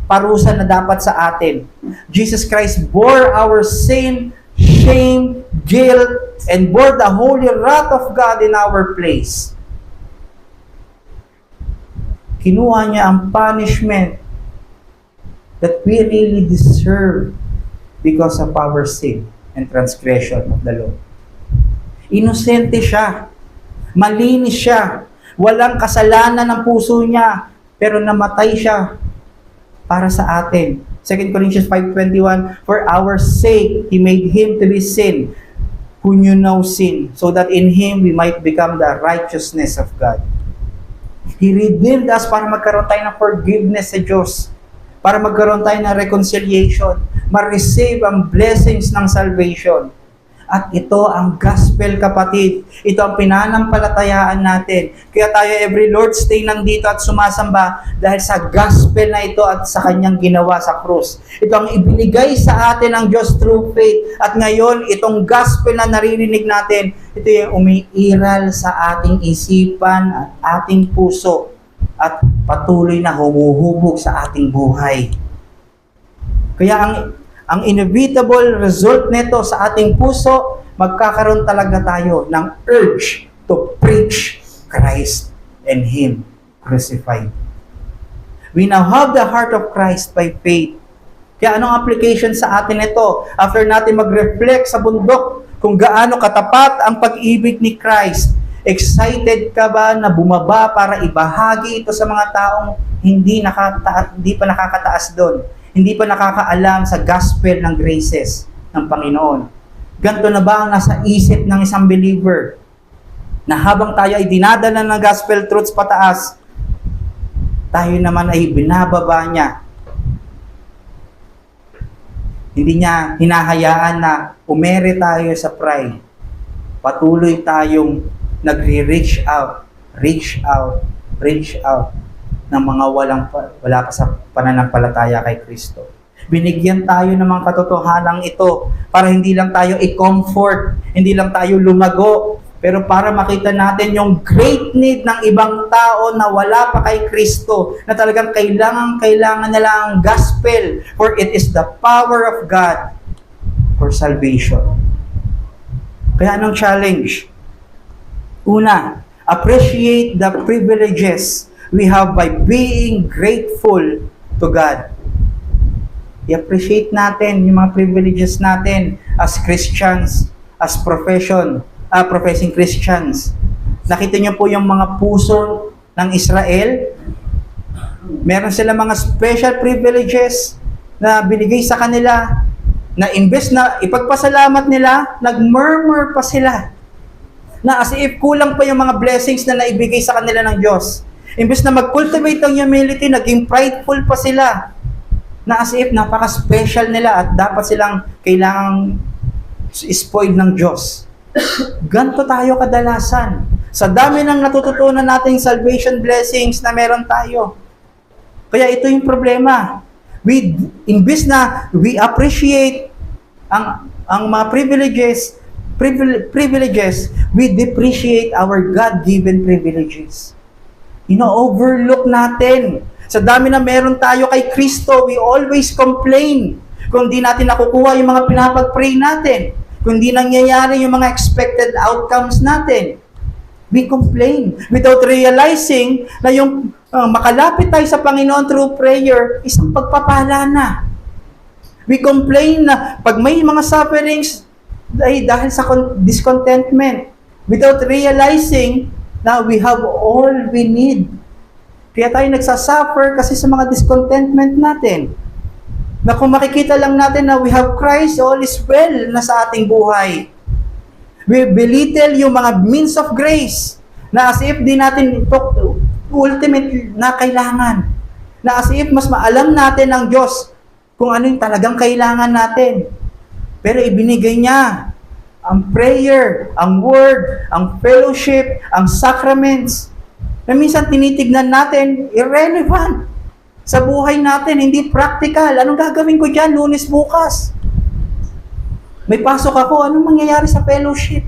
parusa na dapat sa atin. Jesus Christ bore our sin, shame, guilt, and bore the holy wrath of God in our place. Kinuha niya ang punishment that we really deserve because of our sin and transgression of the law. Inosente siya. Malinis siya. Walang kasalanan ng puso niya, pero namatay siya para sa atin. 2 Corinthians 5:21, for our sake, He made Him to be sin, who knew no sin, so that in Him we might become the righteousness of God. He redeemed us para magkaroon tayo ng forgiveness sa Diyos, para magkaroon tayo ng reconciliation, ma-receive ang blessings ng salvation. At ito ang gospel, kapatid. Ito ang pinanampalatayaan natin. Kaya tayo every Lord's Day nandito at sumasamba dahil sa gospel na ito at sa kanyang ginawa sa krus. Ito ang ibinigay sa atin ng Diyos through faith. At ngayon, itong gospel na naririnig natin, ito yung umiiral sa ating isipan at ating puso at patuloy na humuhubog sa ating buhay. Kaya ang inevitable result nito sa ating puso, magkakaroon talaga tayo ng urge to preach Christ and Him crucified. We now have the heart of Christ by faith. Kaya anong application sa atin ito? After natin mag-reflect sa bundok kung gaano katapat ang pag-ibig ni Christ, excited ka ba na bumaba para ibahagi ito sa mga taong hindi pa nakakataas doon? Hindi pa nakakaalam sa gospel ng graces ng Panginoon. Ganito na ba ang nasa isip ng isang believer na habang tayo ay dinadala ng gospel truths pataas, tayo naman ay binababa niya. Hindi niya hinahayaan na umere tayo sa pride. Patuloy tayong nagre-reach out ng mga wala pa sa pananampalataya kay Kristo. Binigyan tayo ng mga katotohanan ito para hindi lang tayo i-comfort, hindi lang tayo lumago, pero para makita natin yung great need ng ibang tao na wala pa kay Kristo, na talagang kailangan nila ang gospel, for it is the power of God for salvation. Kaya anong challenge? Una, appreciate the privileges we have by being grateful to God. I-appreciate natin yung mga privileges natin as Christians, as professing Christians. Nakita niyo po yung mga puso ng Israel? Meron sila mga special privileges na binigay sa kanila na imbes na ipagpasalamat nila, nag-murmur pa sila. Na as if kulang pa yung mga blessings na naibigay sa kanila ng Diyos. Imbes na mag-cultivate ng humility, naging prideful pa sila. Na as if napaka-special nila at dapat silang kailangang spoiled ng Diyos. Ganto tayo kadalasan. Sa dami ng natututunan nating salvation blessings na meron tayo. Kaya ito yung problema. Imbes na we appreciate ang mga privileges, privileges, we depreciate our God-given privileges. Overlook natin. Sa dami na meron tayo kay Kristo, we always complain kung di natin nakukuha yung mga pinapag-pray natin, kung di nangyayari yung mga expected outcomes natin. We complain without realizing na yung makalapit tayo sa Panginoon through prayer, isang pagpapala na. We complain na pag may mga sufferings ay dahil sa discontentment, without realizing na we have all we need. Kaya tayo nagsasuffer kasi sa mga discontentment natin. Na kung makikita lang natin na we have Christ, all is well na sa ating buhay. We belittle yung mga means of grace na as if di natin ito ultimate na kailangan. Na as if mas maalam natin ng Diyos kung ano yung talagang kailangan natin. Pero ibinigay niya ang prayer, ang word, ang fellowship, ang sacraments, na minsan tinitignan natin, irrelevant sa buhay natin, hindi practical. Anong gagawin ko dyan, Lunes bukas? May pasok ako, anong mangyayari sa fellowship?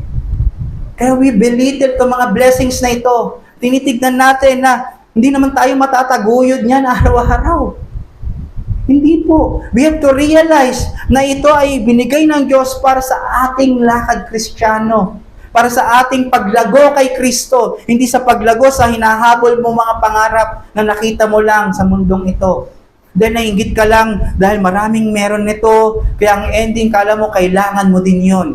Kaya we belittle itong mga blessings na ito. Tinitignan natin na hindi naman tayo matataguyod niyan araw-araw. Hindi po. We have to realize na ito ay binigay ng Diyos para sa ating lakad Kristiyano. Para sa ating paglago kay Kristo. Hindi sa paglago sa hinahabol mo mga pangarap na nakita mo lang sa mundong ito. Then nainggit ka lang dahil maraming meron nito. Kaya ang ending, kala mo kailangan mo din yon.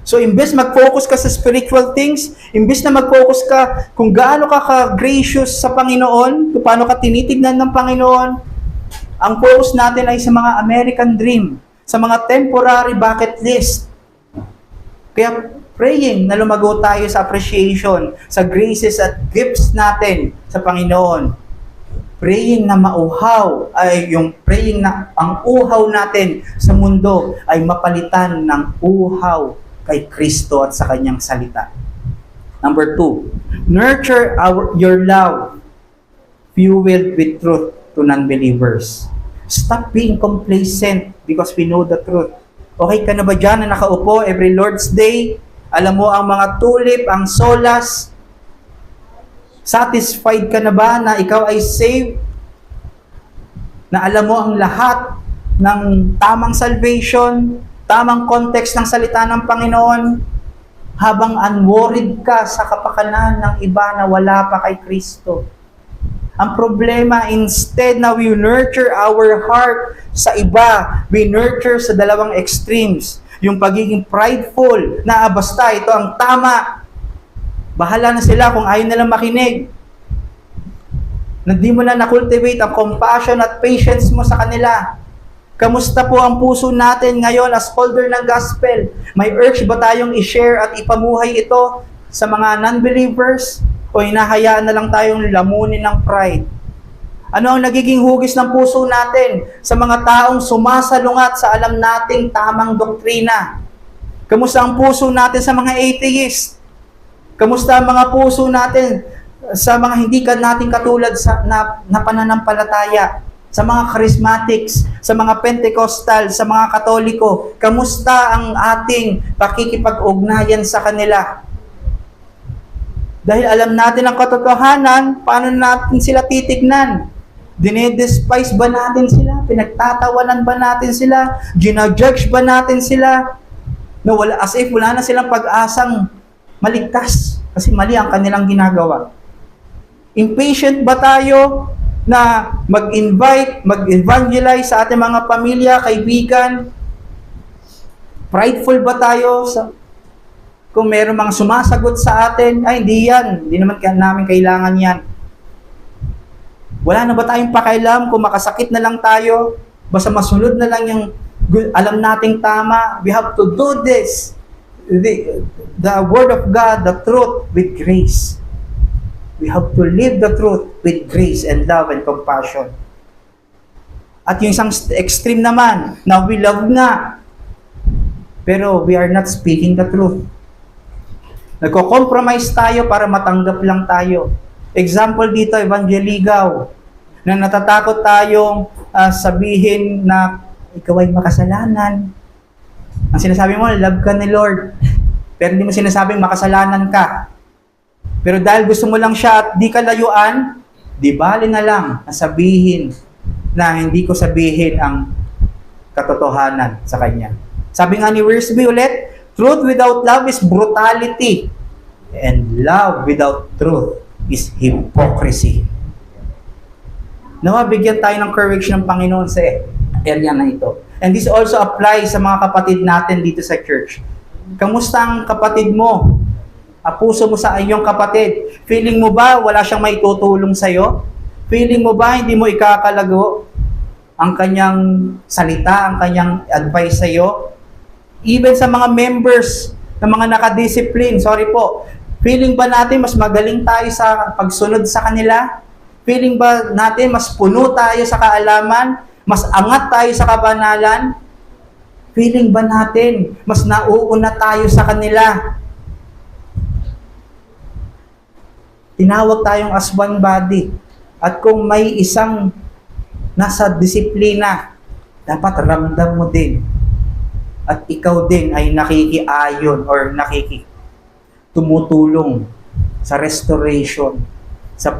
So, imbes mag-focus ka sa spiritual things, imbes na mag-focus ka kung gaano ka ka-gracious sa Panginoon, kung paano ka tinitignan ng Panginoon, ang focus natin ay sa mga American dream, sa mga temporary bucket list. Kaya praying na lumago tayo sa appreciation, sa graces at gifts natin sa Panginoon. Praying na mauhaw ay yung praying na ang uhaw natin sa mundo ay mapalitan ng uhaw kay Kristo at sa kanyang salita. Number 2, nurture your love fueled with truth to non-believers. Stop being complacent because we know the truth. Okay ka na ba dyan na nakaupo every Lord's Day? Alam mo ang mga tulip, ang solas. Satisfied ka na ba na ikaw ay saved? Na alam mo ang lahat ng tamang salvation, tamang context ng salita ng Panginoon, habang unworried ka sa kapakanan ng iba na wala pa kay Kristo. Ang problema, instead na we nurture our heart sa iba, we nurture sa dalawang extremes. Yung pagiging prideful, na basta ito ang tama. Bahala na sila kung ayaw nilang makinig. Na di mo na na-cultivate ang compassion at patience mo sa kanila. Kamusta po ang puso natin ngayon as holder ng gospel? May urge ba tayong i-share at ipamuhay ito sa mga non-believers? O hinahayaan na lang tayong lamunin ng pride? Ano ang nagiging hugis ng puso natin sa mga taong sumasalungat sa alam nating tamang doktrina? Kamusta ang puso natin sa mga atheist? Kamusta ang mga puso natin sa mga hindi natin katulad na pananampalataya? Sa mga charismatics, sa mga Pentecostal, sa mga Katoliko? Kamusta ang ating pakikipag-ugnayan sa kanila? Dahil alam natin ang katotohanan, paano natin sila titignan? Dinedespise ba natin sila? Pinagtatawanan ba natin sila? Ginajudge ba natin sila? Na wala, as if wala na silang pag-asang maligtas kasi mali ang kanilang ginagawa. Impatient ba tayo na mag-invite, mag-evangelize sa ating mga pamilya, kaibigan? Prideful ba tayo kung meron mga sumasagot sa atin? Ay, hindi yan. Hindi naman namin kailangan yan. Wala na ba tayong pakialam kung makasakit na lang tayo? Basta masunod na lang yung alam nating tama. We have to do this. The Word of God, the truth with grace. We have to live the truth with grace and love and compassion. At yung isang extreme naman, na we love nga, pero we are not speaking the truth. Nagko-compromise tayo para matanggap lang tayo. Example dito, Evangeligaw, na natatakot tayong sabihin na ikaw ay makasalanan. Ang sinasabi mo, love ka ni Lord. Pero hindi mo sinasabing makasalanan ka. Pero dahil gusto mo lang siya at di ka layuan, di bali na lang na sabihin na hindi ko sabihin ang katotohanan sa Kanya. Sabi nga ni Wiersbe ulit, truth without love is brutality. And love without truth is hypocrisy. Nawa, bigyan tayo ng courage ng Panginoon sa area na ito. And this also applies sa mga kapatid natin dito sa church. Kamusta ang kapatid mo? Puso mo sa iyong kapatid. Feeling mo ba wala siyang maitutulong sa'yo? Feeling mo ba hindi mo ikakalago ang kanyang salita, ang kanyang advice sa'yo? Even sa mga members, ng mga nakadiscipline, feeling ba natin mas magaling tayo sa pagsunod sa kanila? Feeling ba natin mas puno tayo sa kaalaman? Mas angat tayo sa kabanalan? Feeling ba natin mas nauuna tayo sa kanila? Tinawag tayong as one body. At kung may isang nasa disiplina, dapat ramdam mo din. At ikaw din ay nakikiayon or tumutulong sa restoration, sa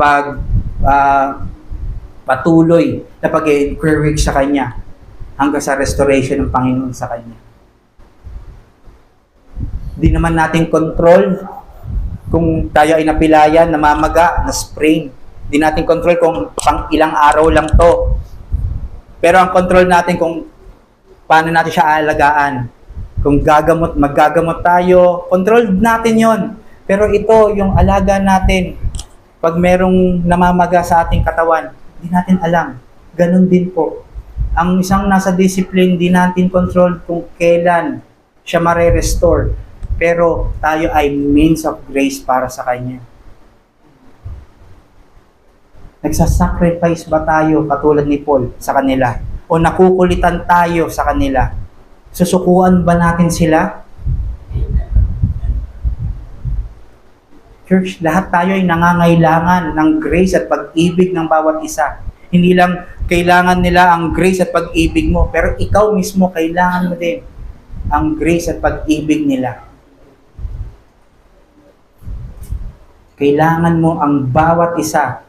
patuloy na pag-encourage sa Kanya hanggang sa restoration ng Panginoon sa Kanya. Di naman natin control kung tayo ay napilayan, namamaga, na-sprain. Di natin control kung pang ilang araw lang to. Pero ang control natin kung paano natin siya aalagaan. Kung maggagamot tayo, control natin yon. Pero ito, yung alaga natin, pag merong namamaga sa ating katawan, di natin alam. Ganun din po. Ang isang nasa discipline, di natin control kung kailan siya mare-restore. Pero tayo ay means of grace para sa Kanya. Nagsasacrifice ba tayo katulad ni Paul sa kanila? O nakukulitan tayo sa kanila? Susukuan ba natin sila? Church, lahat tayo ay nangangailangan ng grace at pag-ibig ng bawat isa. Hindi lang kailangan nila ang grace at pag-ibig mo, pero ikaw mismo kailangan mo din ang grace at pag-ibig nila. Kailangan mo ang bawat isa,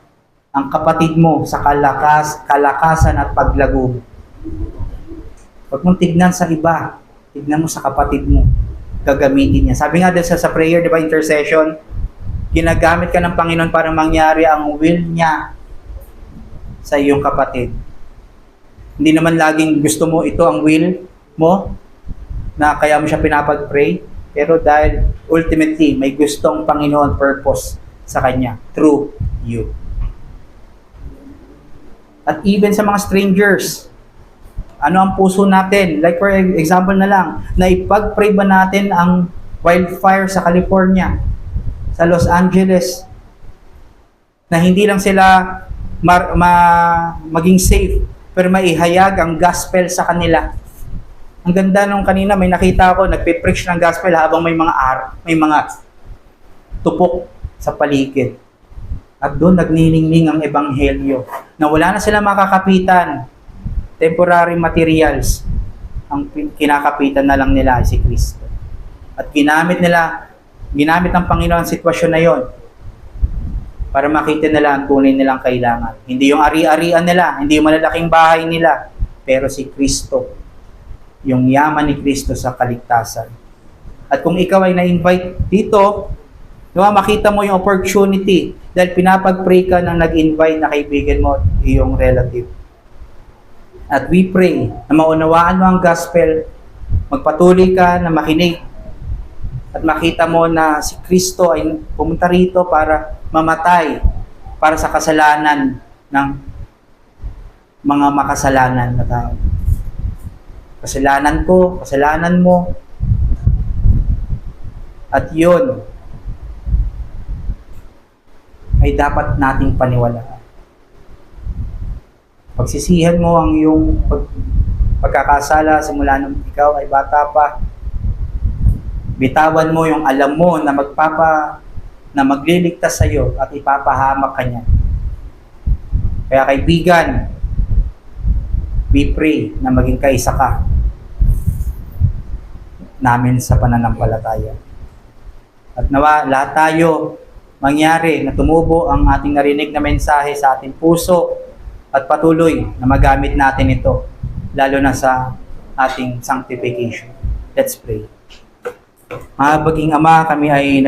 ang kapatid mo sa kalakasan at paglago. Huwag mong tignan sa iba, tignan mo sa kapatid mo. Gagamitin niya. Sabi nga din sa prayer, di ba, intercession, ginagamit ka ng Panginoon para mangyari ang will niya sa iyong kapatid. Hindi naman laging gusto mo ito ang will mo, na kaya mo siya pinapag-pray, pero dahil ultimately may gustong Panginoon purpose sa Kanya through you. At even sa mga strangers, ano ang puso natin? Like for example na lang, na ipag-pray ba natin ang wildfire sa California, sa Los Angeles, na hindi lang sila maging safe, pero maihayag ang gospel sa kanila. Ang ganda nung kanina, may nakita ako, nagpe-preach ng gospel habang may mga tupok sa paligid. At doon nagniningning ang ebanghelyo, na wala na sila makakapitan, temporary materials, ang kinakapitan na lang nila ay si Kristo. At ginamit ng Panginoon ang sitwasyon na yon para makita nila ang tunay nilang kailangan. Hindi yung ari-arian nila, hindi yung malalaking bahay nila, pero si Kristo, yung yaman ni Kristo sa kaligtasan. At kung ikaw ay na-invite dito, makita mo yung opportunity dahil pinapag-pray ka ng nag-invite na kaibigan mo, iyong relative. At we pray na maunawaan mo ang gospel, magpatuloy ka na makinig, at makita mo na si Kristo ay pumunta rito para mamatay para sa kasalanan ng mga makasalanan na tao. Kasalanan ko, kasalanan mo. At yun ay dapat nating paniwalaan. Pagsisihan mo ang iyong pagkakasala simula nung ikaw ay bata pa. Bitawan mo yung alam mo na na magliligtas sa iyo at ipapahamak ka niya. Kaya kaibigan, we pray na maging kaisa ka. namin sa pananampalataya. At nawa lahat tayo mangyari na tumubo ang ating narinig na mensahe sa ating puso at patuloy na magamit natin ito, lalo na sa ating sanctification. Let's pray. Mahal Ama, kami ay